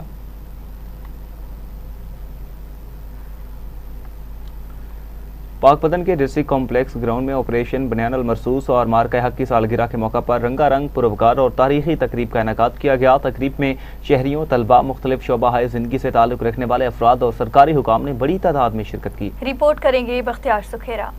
پاکپتن کے ڈسٹرکٹ کمپلیکس گراؤنڈ میں آپریشن بنیان المرصوص اور مارکہ حق کی سالگرہ کے موقع پر رنگا رنگ پروکار اور تاریخی تقریب کا انعقاد کیا گیا۔ تقریب میں شہریوں، طلباء، مختلف شعبہ زندگی سے تعلق رکھنے والے افراد اور سرکاری حکام نے بڑی تعداد میں شرکت کی۔ رپورٹ کریں گے بختیار سکھیرا۔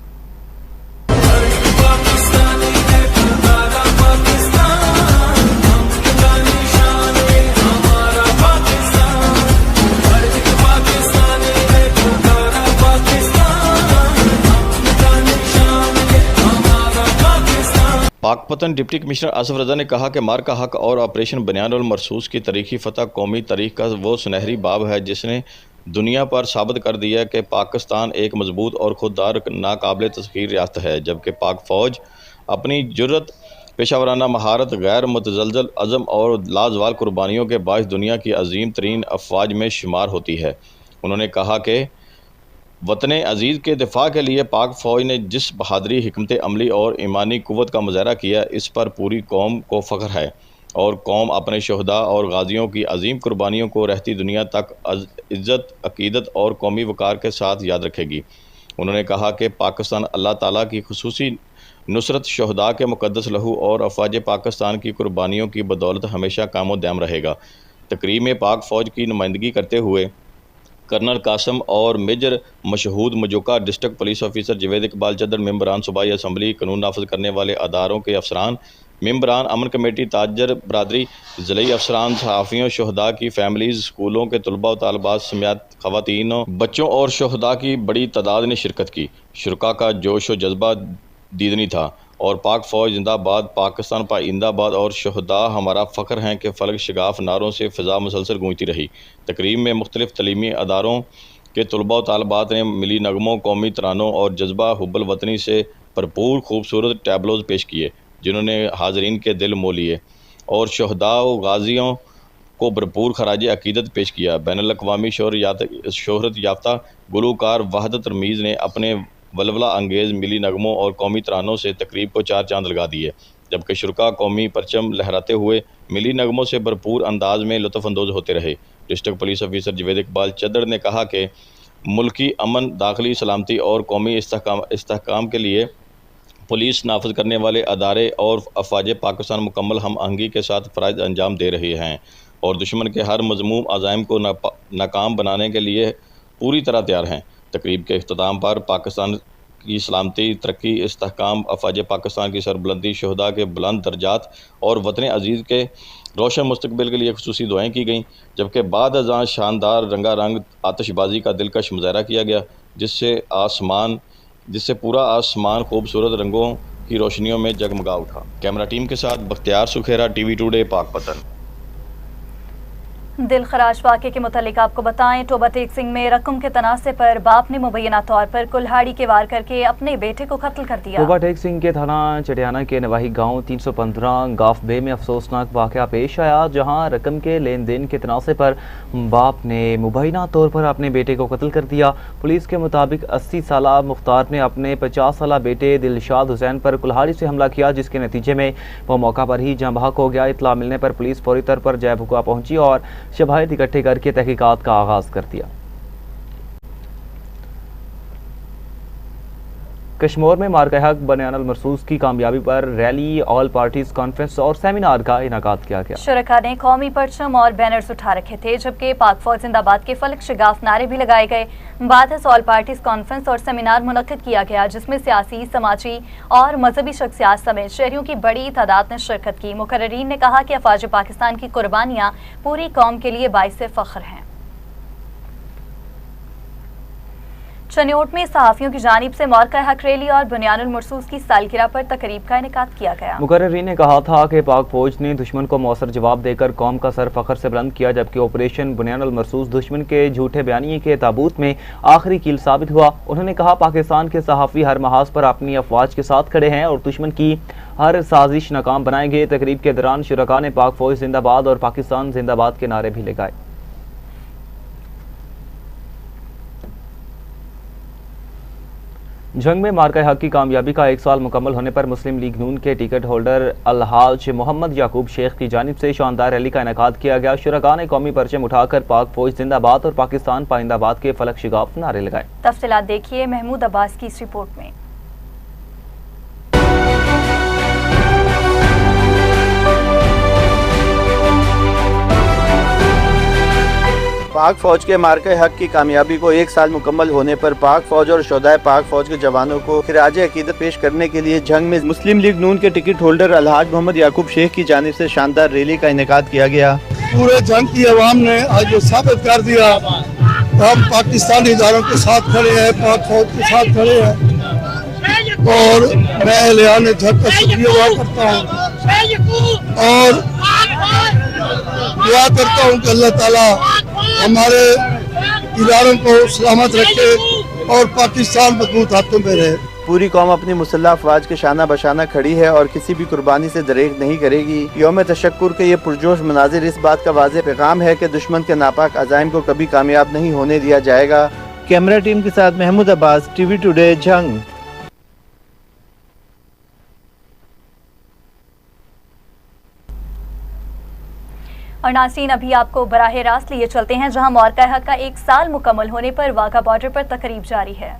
پاکپتن ڈپٹی کمشنر آصف رضا نے کہا کہ مارکہ حق اور آپریشن بنیان المرصوص کی تاریخی فتح قومی تاریخ کا وہ سنہری باب ہے جس نے دنیا پر ثابت کر دیا کہ پاکستان ایک مضبوط اور خوددار ناقابل تسخیر ریاست ہے، جبکہ پاک فوج اپنی جرت، پیشہ ورانہ مہارت، غیر متزلزل عزم اور لازوال قربانیوں کے باعث دنیا کی عظیم ترین افواج میں شمار ہوتی ہے۔ انہوں نے کہا کہ وطن عزیز کے دفاع کے لیے پاک فوج نے جس بہادری، حکمت عملی اور ایمانی قوت کا مظاہرہ کیا، اس پر پوری قوم کو فخر ہے اور قوم اپنے شہداء اور غازیوں کی عظیم قربانیوں کو رہتی دنیا تک عزت، عقیدت اور قومی وقار کے ساتھ یاد رکھے گی۔ انہوں نے کہا کہ پاکستان اللہ تعالیٰ کی خصوصی نصرت، شہداء کے مقدس لہو اور افواج پاکستان کی قربانیوں کی بدولت ہمیشہ قائم و دائم رہے گا۔ تقریب میں پاک فوج کی نمائندگی کرتے ہوئے کرنل قاسم اور major Mashhood Majoka, district police officer Javed Iqbal Chadhar, ممبران صوبائی اسمبلی، قانون نافذ کرنے والے اداروں کے افسران، ممبران امن کمیٹی، تاجر برادری، ضلعی افسران، صحافیوں، شہداء کی فیملیز، اسکولوں کے طلباء و طالبات سمیت خواتین، بچوں اور شہداء کی بڑی تعداد نے شرکت کی۔ شرکاء کا جوش و جذبہ دیدنی تھا اور پاک فوج زندہ آباد، پاکستان پائندہ آباد اور شہداء ہمارا فخر ہیں کہ فلک شگاف نعروں سے فضا مسلسل گونجتی رہی۔ تقریب میں مختلف تعلیمی اداروں کے طلباء و طالبات نے ملی نغموں، قومی ترانوں اور جذبہ حب الوطنی سے بھرپور خوبصورت ٹیبلوز پیش کیے، جنہوں نے حاضرین کے دل مو لیے اور شہداء و غازیوں کو بھرپور خراج عقیدت پیش کیا۔ بین الاقوامی شہرت یافتہ گلوکار وحدت رمیز نے اپنے ولولہ انگیز ملی نغموں اور قومی ترانوں سے تقریب کو 4 چاند لگا دیے، جبکہ شرکاء قومی پرچم لہراتے ہوئے ملی نغموں سے بھرپور انداز میں لطف اندوز ہوتے رہے۔ District police officer Javed Iqbal Chadhar نے کہا کہ ملکی امن، داخلی سلامتی اور قومی استحکام کے لیے پولیس، نافذ کرنے والے ادارے اور افواج پاکستان مکمل ہم آہنگی کے ساتھ فرائض انجام دے رہے ہیں اور دشمن کے ہر مذموم عزائم کو ناکام بنانے کے لیے پوری طرح تیار ہیں۔ تقریب کے اختتام پر پاکستان کی سلامتی، ترقی، استحکام، افواج پاکستان کی سربلندی، شہداء کے بلند درجات اور وطن عزیز کے روشن مستقبل کے لیے خصوصی دعائیں کی گئیں، جبکہ بعد ازاں شاندار رنگا رنگ آتش بازی کا دلکش مظاہرہ کیا گیا جس سے پورا آسمان خوبصورت رنگوں کی روشنیوں میں جگمگا اٹھا۔ کیمرہ ٹیم کے ساتھ Bakhtiar Sukhera, TV Today, Pakpattan. دل خراش واقعے کے متعلق آپ کو بتائیں، ٹوبہ ٹیک سنگھ میں رقم کے تنازع پر باپ نے مبینہ طور پر کلہاڑی کے وار کر کے اپنے بیٹے کو قتل کر دیا۔ ٹوبہ ٹیک سنگھ کے تھانہ چڑیانہ کے نواحی گاؤں 315 گاف بے میں افسوسناک واقعہ پیش آیا، جہاں رقم کے لین دین کے تنازع پر باپ نے مبینہ طور پر اپنے بیٹے کو قتل کر دیا۔ پولیس کے مطابق 80 سالہ مختار نے اپنے 50 سالہ بیٹے دلشاد حسین پر کلہاڑی سے حملہ کیا، جس کے نتیجے میں وہ موقع پر ہی جاں بحق ہو گیا۔ اطلاع ملنے پر پولیس فوری طور پر جے بھکوا پہنچی اور شواہد اکٹھے کر کے تحقیقات کا آغاز کر دیا۔ कश्मीर में मार्का-ए-हक बयानुल मरसूस की कामयाबी पर रैली, ऑल पार्टीज कॉन्फ्रेंस और सेमिनार का इनेकाद किया गया। शुरका ने कौमी परचम और बैनर्स उठा रखे थे, जबकि पाक फौज जिंदाबाद के फलक शिगाफ नारे भी लगाए गए। बाद ऑल पार्टीज कॉन्फ्रेंस और सेमिनार मुनक्किद किया गया, जिसमें सियासी, समाजी और मजहबी शख्सियात समेत शहरियों की बड़ी तादाद ने शिरकत की। मुकर्रीन ने कहा कि अफवाज पाकिस्तान की कुर्बानियां पूरी कौम के लिए बाइसे फख्र हैं। चनियोट में सहाफियों की जानिब से मार्का-ए-हक रैली और बुनियानुल मरसूस की सालगिरह पर तकरीब का इनेकाद किया गया। मुकर्रीन ने कहा था कि पाक फौज ने दुश्मन को मौसर जवाब देकर कौम का सर फख्र से बुलंद किया, जबकि ऑपरेशन बुनियानुल मरसूस दुश्मन के झूठे बयानिए के ताबूत में आखिरी कील साबित हुआ। उन्होंने कहा पाकिस्तान के सहाफ़ी हर महाज पर अपनी अफवाज के साथ खड़े हैं और दुश्मन की हर साजिश नाकाम बनाएंगे। तकरीब के दौरान शुरका ने पाक फौज जिंदाबाद और पाकिस्तान जिंदाबाद के नारे भी लगाए। जंग में मार्का-ए-हक की कामयाबी का 1 साल मुकम्मल होने पर मुस्लिम लीग नून के टिकट होल्डर अलहाज मोहम्मद याकूब शेख की जानिब से शानदार रैली का इनेकाद किया गया। शुरका ने कौमी परचम उठाकर पाक फौज जिंदाबाद और पाकिस्तान पाइंदाबाद के फलक शिगाफ नारे लगाए। तफसीलात देखिए महमूद अब्बास की इस रिपोर्ट में। पाक फौज के मार्का-ए-हक की कामयाबी को 1 साल मुकम्मल होने पर पाक फौज और शोहदाए पाक फौज के जवानों को खिराज अकीदत पेश करने के लिए जंग में मुस्लिम लीग नून के टिकट होल्डर अलहाज मोहम्मद याकूब शेख की जानिब से शानदार रैली का इनेकाद किया गया। पूरे जंग की अवाम ने आज ये साबित कर दिया, हम पाकिस्तानी इदारों के साथ खड़े हैं, पाक फौज के साथ खड़े हैं और मैं एहलियान जंग का शुक्रिया अदा करता हूँ और दुआ करता हूँ कि अल्लाह ताला हमारे इदारों को सलामत रखे और पाकिस्तान मजबूत हाथों में रहे। पूरी कौम अपनी मुसल्लह अफवाज के शाना बशाना खड़ी है और किसी भी कुर्बानी से दरेग नहीं करेगी। यौम तशक्कुर के ये पुरजोश मनाजिर इस बात का वाज़ेह पैगाम है कि दुश्मन के नापाक अज़ाइम को कभी कामयाब नहीं होने दिया जाएगा। कैमरा टीम के साथ महमूद अब्बास, टीवी टुडे, जंग। और नाज़रीन अभी आपको बराह रास्त लिए चलते हैं, जहां मार्का-ए-हक का 1 साल मुकम्मल होने पर वाघा बॉर्डर पर तकरीब जारी है।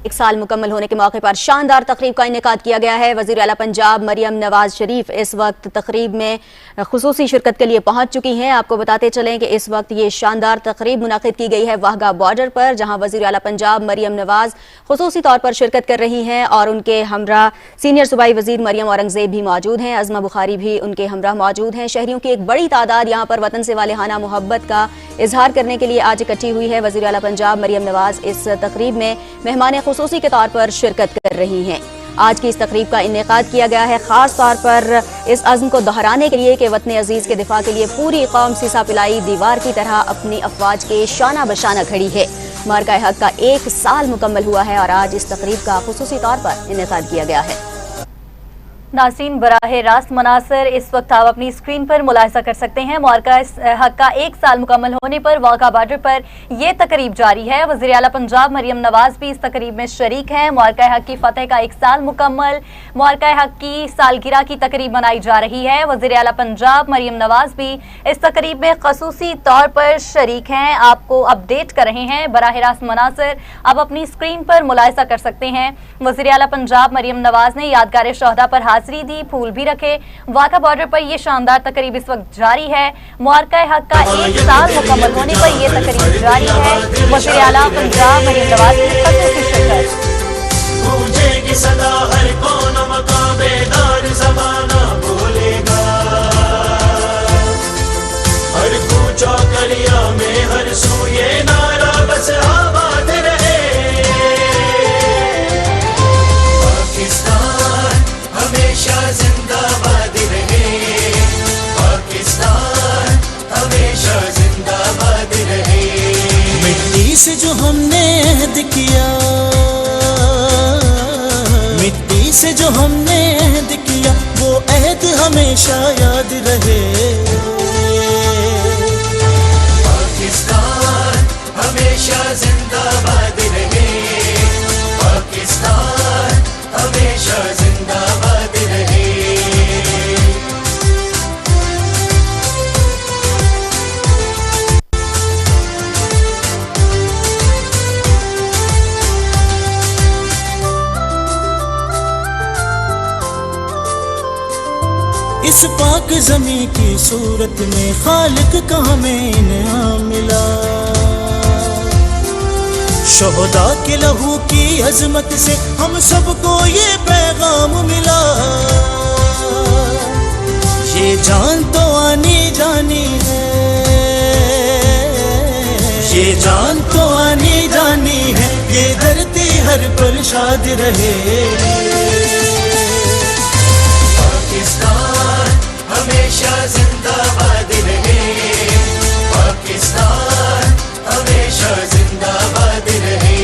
1 साल मुकम्मल होने के मौके पर शानदार तकरीब का इनेकाद किया गया है। वज़ीर आला पंजाब मरियम नवाज शरीफ इस वक्त तकरीब में खुसूसी शिरकत के लिए पहुंच चुकी हैं। आपको बताते चलें कि इस वक्त ये शानदार तकरीब मुनाकिद की गई है वाघा बॉर्डर पर, जहां वज़ीर आला पंजाब मरियम नवाज खुसूसी तौर पर शिरकत कर रही हैं और उनके हमरा सीनियर सूबाई वज़ीर मरियम औरंगज़ेब भी मौजूद हैं, अज़मा बुखारी भी उनके हमरा मौजूद हैं। शहरियों की एक बड़ी तादाद यहाँ पर वतन से वालेहाना मोहब्बत का इजहार करने के लिए आज इकट्ठी हुई है। वज़ीर आला पंजाब मरियम नवाज इस तकरीब में मेहमान खुसूसी के तौर पर शिरकत कर रही हैं। आज की इस तकरीब का इनेकाद किया गया है खास तौर पर इस अज़्म को दोहराने के लिए कि वतन अजीज के दिफा के लिए पूरी कौम सीसा पिलाई दीवार की तरह अपनी अफवाज के शाना बशाना खड़ी है। मार्का-ए-हक का 1 साल मुकम्मल हुआ है और आज इस तकरीब का खुसूसी तौर पर इनेकाद किया गया है। नाज़रीन बराह रास्त मनासर इस वक्त आप अपनी स्क्रीन पर मुलाहिजा कर सकते हैं। मार्का-ए-हक का 1 साल मुकम्मल होने पर वाघा बॉर्डर पर यह तकरीब जारी है। वज़ीर आला पंजाब मरियम नवाज भी इस तकरीब में शरीक हैं। मार्का-ए-हक की फतह का 1 साल मुकम्मल, मार्का-ए-हक की सालगिरह की तकरीब मनाई जा रही है। वज़ीर आला पंजाब मरियम नवाज भी इस तकरीब में खसूसी तौर पर शरीक हैं। आपको अपडेट कर रहे हैं बराह रास्त मनासर आप अपनी स्क्रीन पर मुलाहिजा कर सकते हैं। वज़ीर आला पंजाब मरियम नवाज ने यादगार शोहदा पर हाजिरी दी, फूल भी रखे। वाघा बॉर्डर पर यह शानदार तकरीब इस वक्त जारी है। मार्का-ए-हक का 1 साल मुकम्मल होने पर यह तकरीब जारी है। वज़ीर आला पंजाब मरियम नवाज की खसूसी शिरकत। जिंदाबाद रहे पाकिस्तान, हमेशा जिंदाबाद रहे। मिट्टी से जो हमने अहद किया, मिट्टी से जो हमने अहद किया, वो अहद हमेशा याद रहे। पाकिस्तान हमेशा जिंदाबाद रहे, पाकिस्तान हमेशा जिंदाबाद रहे। اس پاک زمیں کی صورت میں خالق کا ہمیں انعام ملا. شہداء کے لہو کی عظمت سے ہم سب کو یہ پیغام ملا. یہ جان تو آنی جانی ہے، یہ جان تو آنی جانی ہے، یہ دھرتی ہر پل شاد رہے. پاکستان ہمیشہ زندہ باد رہے، پاکستان ہمیشہ زندہ باد رہے.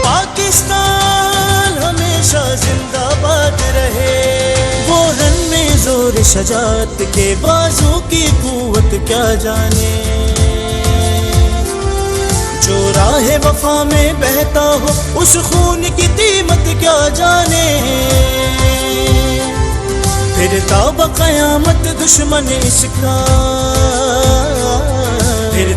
پاکستان ہمیشہ زندہ باد رہے. وہ رن میں زور شجاعت کے بازو کی قوت کیا جانے، جو راہ وفا میں بہتا ہو اس خون کی قیمت کیا جانے. پھر تا بقیامت دشمن اس کا، پھر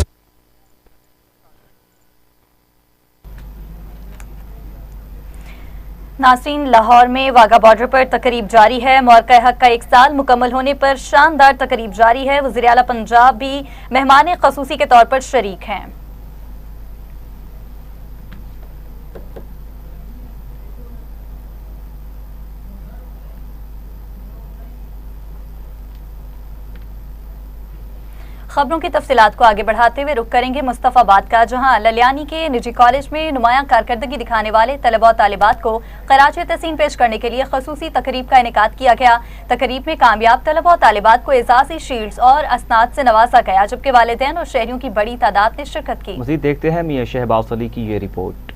ناظرین، لاہور میں واگا بارڈر پر تقریب جاری ہے. معرکہ حق کا 1 سال مکمل ہونے پر شاندار تقریب جاری ہے. وزیر اعلیٰ پنجاب بھی مہمان خصوصی کے طور پر شریک ہیں. خبروں کی تفصیلات کو آگے بڑھاتے ہوئے رخ کریں گے مصطفی آباد کا، جہاں للیانی کے نجی کالج میں نمایاں کارکردگی دکھانے والے طلباء و طالبات کو خراج تحسین پیش کرنے کے لیے خصوصی تقریب کا انعقاد کیا گیا. تقریب میں کامیاب طلباء و طالبات کو اعزازی شیلڈز اور اسناد سے نوازا گیا، جبکہ والدین اور شہریوں کی بڑی تعداد نے شرکت کی. مزید دیکھتے ہیں میاں شہباز علی کی یہ رپورٹ.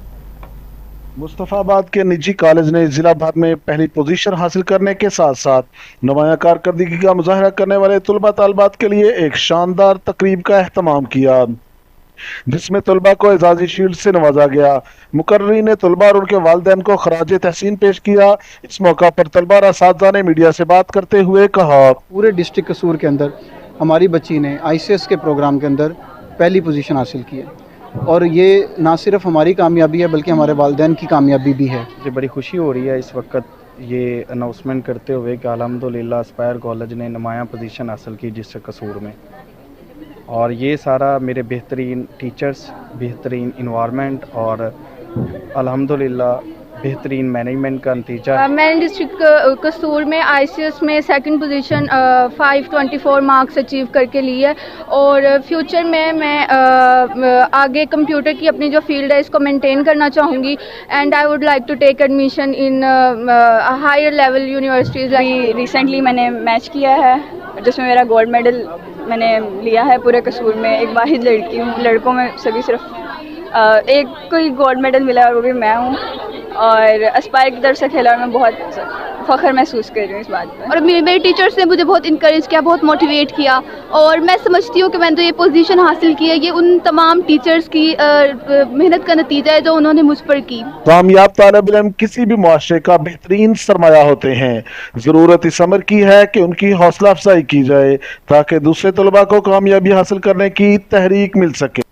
مصطفی آباد کے نجی کالج نے ضلع بھر میں پہلی پوزیشن حاصل کرنے کے ساتھ ساتھ نمایاں کارکردگی کا مظاہرہ کرنے والے طلباء طالبات کے لیے ایک شاندار تقریب کا اہتمام کیا، جس میں طلباء کو اعزازی شیلڈ سے نوازا گیا. مقررین نے طلباء اور ان کے والدین کو خراج تحسین پیش کیا. اس موقع پر طلباء اور اساتذہ نے میڈیا سے بات کرتے ہوئے کہا، پورے ڈسٹرکٹ قصور کے اندر ہماری بچی نے ICS کے پروگرام کے اندر پہلی پوزیشن حاصل کی ہے، اور یہ نہ صرف ہماری کامیابی ہے بلکہ ہمارے والدین کی کامیابی بھی ہے. مجھے بڑی خوشی ہو رہی ہے اس وقت یہ اناؤنسمنٹ کرتے ہوئے کہ الحمدللہ اسپائر کالج نے نمایاں پوزیشن حاصل کی ڈسٹرکٹ قصور میں، اور یہ سارا میرے بہترین ٹیچرز، بہترین انوائرمنٹ اور الحمدللہ بہترین مینجمنٹ کا نتیجہ ہے. میں نے ڈسٹرکٹ قصور میں ICS میں سیکنڈ پوزیشن 524 مارکس اچیو کر کے لی ہے، اور فیوچر میں آگے کمپیوٹر کی اپنی جو فیلڈ ہے اس کو مینٹین کرنا چاہوں گی، and I would like to take admission in higher level universities. Recently میں نے میچ کیا ہے جس میں میرا گولڈ میڈل میں نے لیا ہے پورے قصور میں. ایک واحد لڑکی ہوں، لڑکوں میں سے بھی صرف ایک کوئی گولڈ میڈل ملا ہے اور وہ بھی میں ہوں، اور اسپائر کی طرف سے کھیلا اور میں بہت فخر محسوس کر رہی ہوں اس بات پر. اور میرے ٹیچرس نے مجھے بہت انکریج کیا، بہت موٹیویٹ کیا، اور میں سمجھتی ہوں کہ میں نے یہ پوزیشن حاصل کی ہے یہ ان تمام ٹیچرس کی محنت کا نتیجہ ہے جو انہوں نے مجھ پر کی. کامیاب طالب علم کسی بھی معاشرے کا بہترین سرمایہ ہوتے ہیں. ضرورت اس امر کی ہے کہ ان کی حوصلہ افزائی کی جائے تاکہ دوسرے طلباء کو کامیابی حاصل کرنے کی تحریک مل سکے.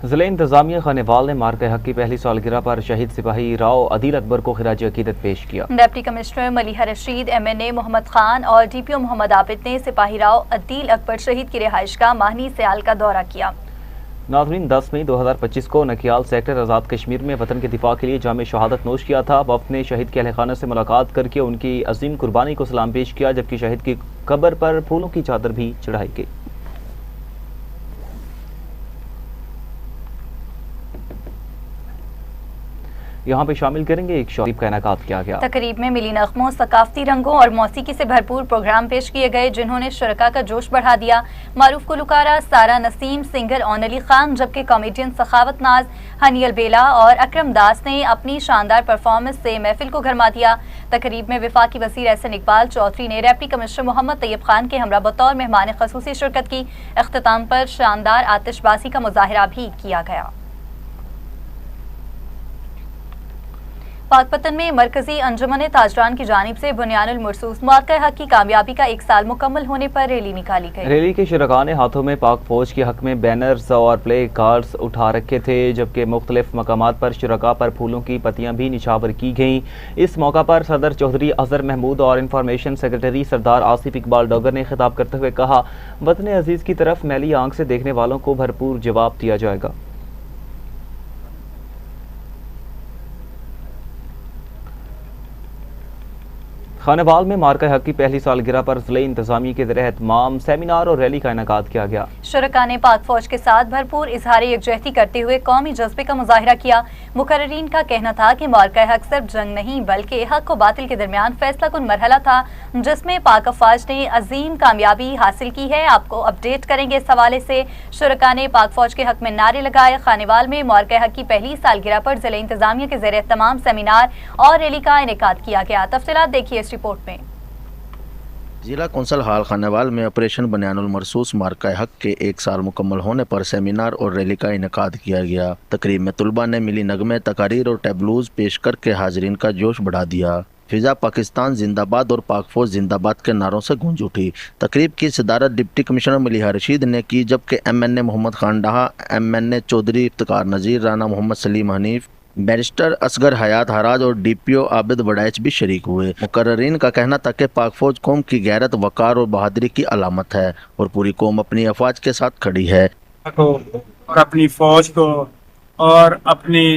ضلع انتظامیہ خانیوال نے مارکہ حق کی پہلی سالگرہ پر شہید سپاہی راؤ عدیل اکبر کو خراج عقیدت پیش کیا. Deputy commissioner Maleeha Rasheed, MNA Muhammad Khan اور DPO محمد عابد نے سپاہی راؤ عدیل اکبر شہید کی رہائش گاہ ماہنی سیال کا دورہ کیا. ناظرین، 10 مئی 2025 کو نکیال سیکٹر آزاد کشمیر میں وطن کے دفاع کے لیے جام شہادت نوش کیا تھا. وفد نے شہید کے اہل خانہ سے ملاقات کر کے ان کی عظیم قربانی کو سلام پیش کیا، جبکہ شہید کی قبر پر پھولوں کی چادر بھی چڑھائی گئی. یہاں پہ شامل کریں گے ایک شعیب کا انعقاد کیا گیا. تقریب میں ملی نغموں، ثقافتی رنگوں اور موسیقی سے بھرپور پروگرام پیش کیے گئے جنہوں نے شرکاء کا جوش بڑھا دیا. معروف گلوکارہ سارا نسیم، سنگر اون علی خان، جبکہ کامیڈین سخاوت ناز، ہنی البیلا اور اکرم داس نے اپنی شاندار پرفارمنس سے محفل کو گرما دیا. تقریب میں وفاقی وزیر احسن اقبال چودھری نے ڈپٹی کمشنر محمد طیب خان کے ہمراہ بطور مہمان خصوصی شرکت کی. اختتام پر شاندار آتش بازی کا مظاہرہ بھی کیا گیا. पाकपतन में मरकजी अंजुमन ताजरान की जानिब से बुनियानुल मरसूस मार्का हक की कामयाबी का 1 साल मुकम्मल होने पर रैली निकाली गई। रैली के शुरका ने हाथों में पाक फौज के हक में बैनर्स और प्ले कार्ड्स उठा रखे थे, जबकि मुख्तलिफ मकामात पर शुरका पर फूलों की पत्तियां भी निछावर की गईं। इस मौका पर सदर चौधरी अजहर महमूद और इंफॉर्मेशन सेक्रेटरी सरदार आसिफ इकबाल डोगर ने खिताब करते हुए कहा, वतन अजीज की तरफ मैली आंख से देखने वालों को भरपूर जवाब दिया जाएगा। खानेवाल में मार्का हक की पहली सालगिरह पर ज़िले इंतजामिया के ज़रिए एहतमाम सेमिनार और रैली का इनेकाद किया गया। शुरका ने पाक फौज के साथ भरपूर इजहार यकजहती करते हुए कौमी जज्बे का मुजाहिरा किया। मुकर्रीन का कहना था कि मार्का हक सिर्फ जंग नहीं बल्कि हक व बातिल के दरमियान फैसला कुन मरहला था, जिसमें पाक अफवाज ने अजीम कामयाबी हासिल की है। आपको अपडेट करेंगे इस हवाले से। शुरका ने पाक फौज के हक में नारे लगाए। खानेवाल में मार्का हक की पहली सालगिरह पर ज़िले इंतजामिया के ज़रिए तमाम सेमिनार और रैली का इनेकाद किया गया। तफसीलात देखिए रिपोर्ट में। जिला कौंसल हाल खानेवाल में ऑपरेशन बनियानुल मरसूस मार्का हक के 1 साल मुकम्मल होने पर सेमिनार और रैली का इनेकाद किया गया। तकरीब में तुलबा ने मिली नगमे, तकारीर और टैबलूज पेश करके हाजरीन का जोश बढ़ा दिया। फिजा पाकिस्तान जिंदाबाद और पाक फौज जिंदाबाद के नारों से गूंज उठी। तकरीब की सदारत डिप्टी कमिश्नर मलिहा रशीद ने की, जबकि MNA मोहम्मद खान डाहा, MNA चौधरी इफ्तिकार नज़ीर, राना मोहम्मद सलीम हनीफ, बैरिस्टर असगर हयात हराज और DPO आबिद बड़ैच भी शरीक हुए। मुकर्रीन का कहना था कि पाक फौज कौम की गैरत, वकार और बहादुरी की अलामत है और पूरी कौम अपनी अफवाज के साथ खड़ी है। अपनी फौज को और अपनी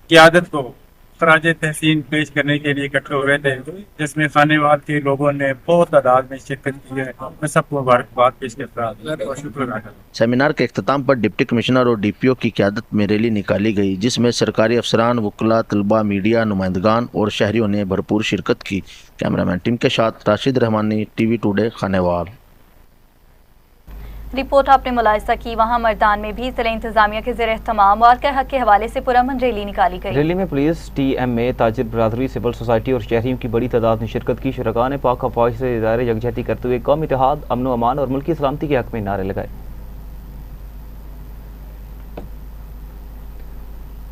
क़यादत को खराज तहसीन पेश करने के लिए इकट्ठे हुए थे, जिसमें खानेवाल के लोगों ने बहुत तादाद में शिरकत की है। मैं सबको मुबारकबाद पेश करता हूं, शुक्रिया। सेमिनार के इख्तिताम पर डिप्टी कमिश्नर और DPO की क़यादत में रैली निकाली गई, जिसमें सरकारी अफसरान, वकला, तलबा, मीडिया नुमाइंदगान और शहरियों ने भरपूर शिरकत की। कैमरामैन टीम के साथ Rashid Rahmani, TV today, Khanewal. Report आपने मुलाहिजा की। वहाँ मर्दान में भी ज़िले इंतजामिया के ज़रिए तमाम मार्का हक के हवाले से पुरअमन रैली निकाली गई। रैली में पुलिस, TMA, ताजिर बरादरी, सिविल सोसाइटी और शहरियों की बड़ी तादाद ने शिरकत की। शुरका ने पाक अफवाज से इज़हार यकजहती करते हुए कौमी इत्तेहाद, अमन व अमान और मुल्की सलामती के हक में नारे लगाए।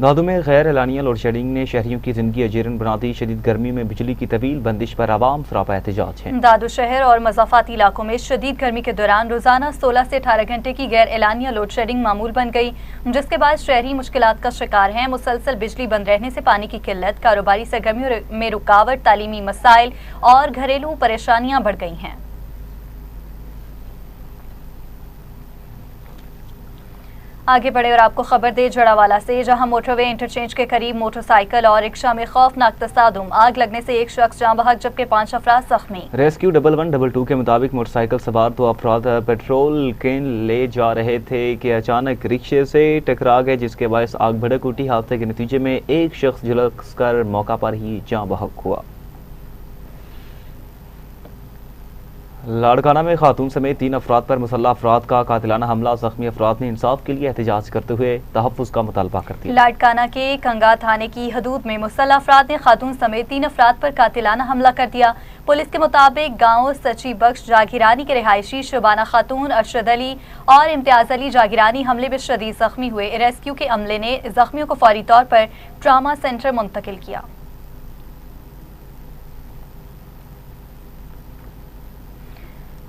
दादू में गैर एलानिया लोड शेडिंग ने शहरियों की जिंदगी अजीरन बना दी। शदीद गर्मी में बिजली की तवील बंदिश पर आवाम सरापा एहतजाज है। दादू शहर और मज़ाफ़ाती इलाकों में शदीद गर्मी के दौरान रोजाना 16 से 18 घंटे की गैर एलानिया लोड शेडिंग मामूल बन गई, जिसके बाद शहरी मुश्किलात का शिकार हैं। मुसलसल बिजली बंद रहने से पानी की किल्लत, कारोबारी सरगर्मियों में रुकावट, तालीमी मसाइल और घरेलू परेशानियां बढ़ गई हैं। आगे बढ़े और आपको खबर दे जड़ावाला से, जहां मोटरवे इंटरचेंज के करीब मोटरसाइकिल और रिक्शा में खौफनाक तसादुम, आग लगने से 1 शख्स जाँ बहक जबकि 5 अफराद जख्मी। रेस्क्यू 1122 के मुताबिक मोटरसाइकिल सवार 2 अफराद पेट्रोल कैन ले जा रहे थे कि अचानक रिक्शे से टकरा गए, जिसके बायस आग भड़क उठी। हादसे के नतीजे में 1 शख्स झुलस कर मौका पर ही जाँ बहक हुआ। लाड़काना में खातून समेत 3 अफराद पर मुसल्लह अफराद का कातिलाना हमला, जख्मी अफराद ने इंसाफ के लिए एहतजाज करते हुए तहफ़्फ़ुज़ का मुतालबा कर दिया। लाड़काना के कंगा थाने की हदूद में मुसल्लह अफराद ने खातून समेत 3 अफराद पर कातिलाना हमला कर दिया। पुलिस के मुताबिक गाँव सची बख्श जागीरानी के रिहायशी शबाना खातून, अरशद अली और इम्तियाज अली जागीरानी हमले में शदीद जख्मी हुए। रेस्क्यू के अमले ने जख्मियों को फौरी तौर पर ट्रामा सेंटर मुंतकिल किया।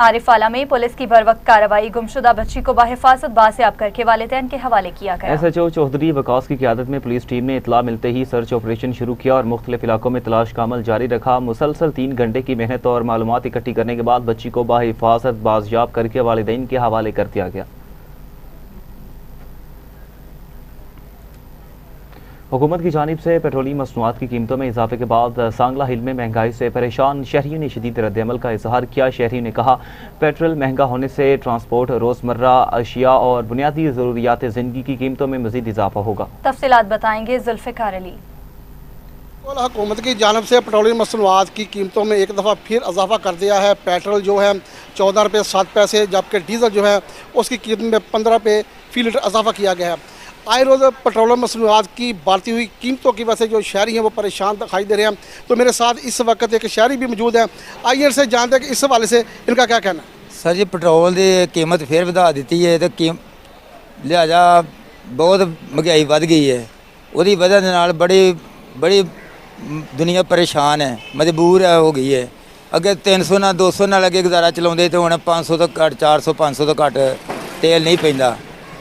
आरिफाला में पुलिस की बरवक्त कार्रवाई, गुमशुदा बच्ची को बाहिफाजत बासियाब करके वालिदैन के हवाले किया गया। SHO चौधरी वकास की क़यादत में पुलिस टीम ने इतला मिलते ही सर्च ऑपरेशन शुरू किया और मुख्तलिफ इलाकों में तलाश का अमल जारी रखा। मुसलसल 3 घंटे की मेहनत और मालूमात इकट्ठी करने के बाद बच्ची को बाहिफाजत बाजियाब करके वालिदैन के हवाले कर दिया गया। हुकूमत की जानिब से पेट्रोलियम मसनूआत की कीमतों में इजाफे के बाद सांगला हिल में महंगाई से परेशान शहरियों ने शदीद रद्दअमल का इजहार किया। शहरियों ने कहा, पेट्रोल महंगा होने से ट्रांसपोर्ट, रोज़मर्रा अशिया और बुनियादी ज़रूरियात ज़िंदगी की कीमतों में मज़ीद इजाफा होगा। तफसीलात बताएंगे जुल्फ़िकार अली। हुकूमत की जानिब से पेट्रोलियम मसनूआत की कीमतों में एक दफ़ा फिर इजाफा कर दिया है। पेट्रोल जो है 14 रुपये 7 पैसे, जबकि डीजल जो है उसकी कीमत में 15 रुपये फ़ी लीटर इजाफा किया गया है। आए रोज़ पेट्रोलियम मसनूआत की बढ़ती हुई कीमतों की वजह से जो शहरी हैं वो परेशान दिखाई दे रहे हैं। तो मेरे साथ इस वक्त एक शहरी भी मौजूद है। आइए इनसे जानते हैं कि इस हवाले से इनका क्या कहना है। सर जी, पेट्रोल की कीमत फिर बढ़ा दी है तो लिहाजा बहुत महंगाई बढ़ गई है। उसकी वजह बड़ी दुनिया परेशान है, मजबूर है हो गई है। अगर 300 ना 200 ਨਾਲ ਅੱਗੇ ਗੁਜ਼ਾਰਾ ਚਲਾਉਂਦੇ ਤੇ ਹੁਣ 500 ਤੋਂ ਘੱਟ 400 500 ਤੋਂ ਘੱਟ ਤੇਲ ਨਹੀਂ ਪੈਂਦਾ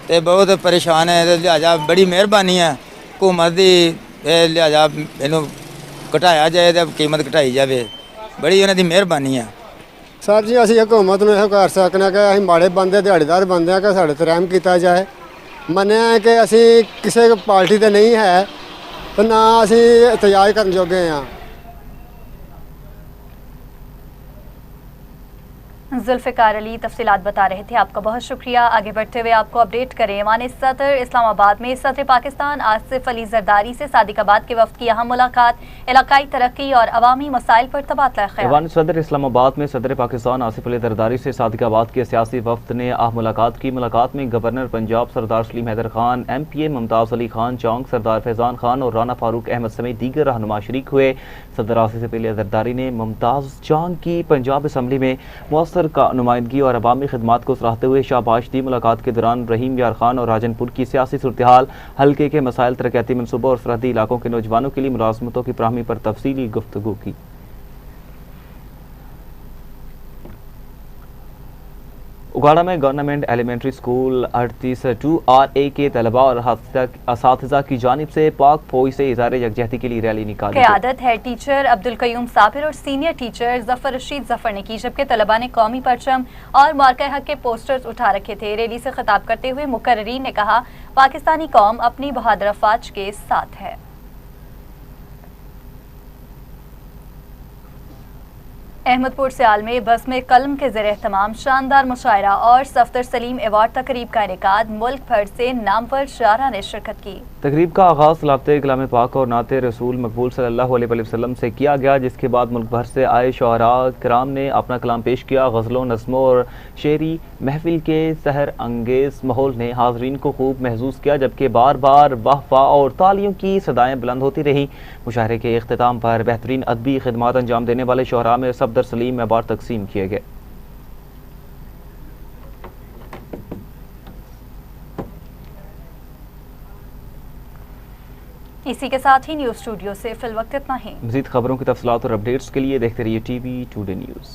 ਤੇ ਬਹੁਤ ਪਰੇਸ਼ਾਨ ਹੈ। ਤੇ ਲਿਹਾਜ਼ਾ ਬੜੀ ਮਿਹਰਬਾਨੀ ਹੈ हुकूमत ਦੀ, ਲਿਹਾਜ਼ਾ ਇਹਨੂੰ ਘਟਾਇਆ ਜਾਏ ਤੇ ਕੀਮਤ ਘਟਾਈ ਜਾਵੇ, ਬੜੀ ਉਹਨਾਂ ਦੀ ਮਿਹਰਬਾਨੀ ਹੈ। ਸਰ ਜੀ ਅਸੀਂ ਹਕੂਮਤ ਨੂੰ ਇਹੋ ਕਰ ਸਕਦੇ ਹਾਂ ਕਿ ਅਸੀਂ ਮਾੜੇ ਬੰਦੇ ਦਿਹਾੜੀਦਾਰ ਬੰਦੇ ਹਾਂ ਕਿ ਸਾਡੇ ਤੇ ਰਹਿਮ ਕੀਤਾ ਜਾਏ। ਮੰਨਿਆ ਕਿ ਅਸੀਂ ਕਿਸੇ ਪਾਰਟੀ ਤੇ ਨਹੀਂ ਹੈ ਤੇ ਨਾ ਅਸੀਂ ਇਤਜਾਜ ਕਰਨ ਜੋਗੇ ਹਾਂ। जुल्फ़िकार अली तफसीलात बता रहे थे, आपका बहुत शुक्रिया। आगे बढ़ते हुए आपको अपडेट करें, ईवान सदर इस्लामाबाद में सदर पाकिस्तान आसिफ अली जरदारी से सादिकाबाद के वफ्द की अहम मुलाकात, इलाकाई तरक्की और अवामी मसाइल पर तबादला ख्याल। ईवान सदर इस्लामाबाद में सदर पाकिस्तान आसिफ अली जरदारी से सादिकाबाद के सियासी वफ्द ने अहम मुलाकात की। मुलाकात में गवर्नर पंजाब सरदार सलीम हैदर खान, MPA मुमताज़ अली खान चौंक, सरदार फैज़ान खान और राना फारूक अहमद समेत दीगर रहनुमा शरीक हुए। सदर आसिफ अली जरदारी ने मुमताज़ चौंक की पंजाब असम्बली में मौसर का नुमाइंदगी और अवामी खिदमात को सराहते हुए शाबाश दी। मुलाकात के दौरान रहीम यार खान और राजनपुर की सियासी सूरत हाल, हल्के के मसाइल, तरक्याती मनसूबों और सरहदी इलाकों के नौजवानों के लिए मुलाजमतों की फराहमी पर तफसीली गुफ्तगू की। उगाड़ा में गवर्नमेंट एलिमेंट्री स्कूल 38-2RA के तलबा और असातिज़ा की जानिब से पाक फौज से इज़हार यकजहती के लिए रैली निकाली। क़यादत हेड टीचर अब्दुल कयूम साबिर और सीनियर टीचर ज़फ़र रशीद ज़फ़र ने की, जबकि तलबा ने कौमी परचम और मार्का हक के पोस्टर्स उठा रखे थे। रैली से खिताब करते हुए मुकर्रीन ने कहा, पाकिस्तानी कौम अपनी बहादुर अफवाज के साथ है। अहमदपुर सियाल में बस में कलम के ज़रिए तमाम शानदार मुशायरा और सफदर सलीम अवार्ड तकरीब का इनेकाद, मुल्क भर से नामवर शारा ने शिरकत की। तकरीब का आगाज़ लाफ्ते कलाम पाक और नाते रसूल मकबूल सल्लल्लाहु अलैहि वसल्लम से किया गया, जिसके बाद मुल्क भर से आए शुअरा किराम ने अपना कलाम पेश किया। गज़लों, नज़्मों और शेरी महफिल के सहर अंगेज माहौल ने हाज़रीन को खूब महसूस किया, जबकि बार बार वाह और तालियों की सदाएँ बुलंद होती रहीं। मुशायरे के इख्तिताम पर बेहतरीन अदबी खिदमात अंजाम देने वाले शुअरा में सफदर सलीम अवार्ड तकसीम किए गए। इसी के साथ ही न्यूज़ स्टूडियो से फिल वक्त इतना ही। मज़ीद खबरों की तफसीलात और अपडेट्स के लिए देखते रहिए TV टुडे न्यूज़।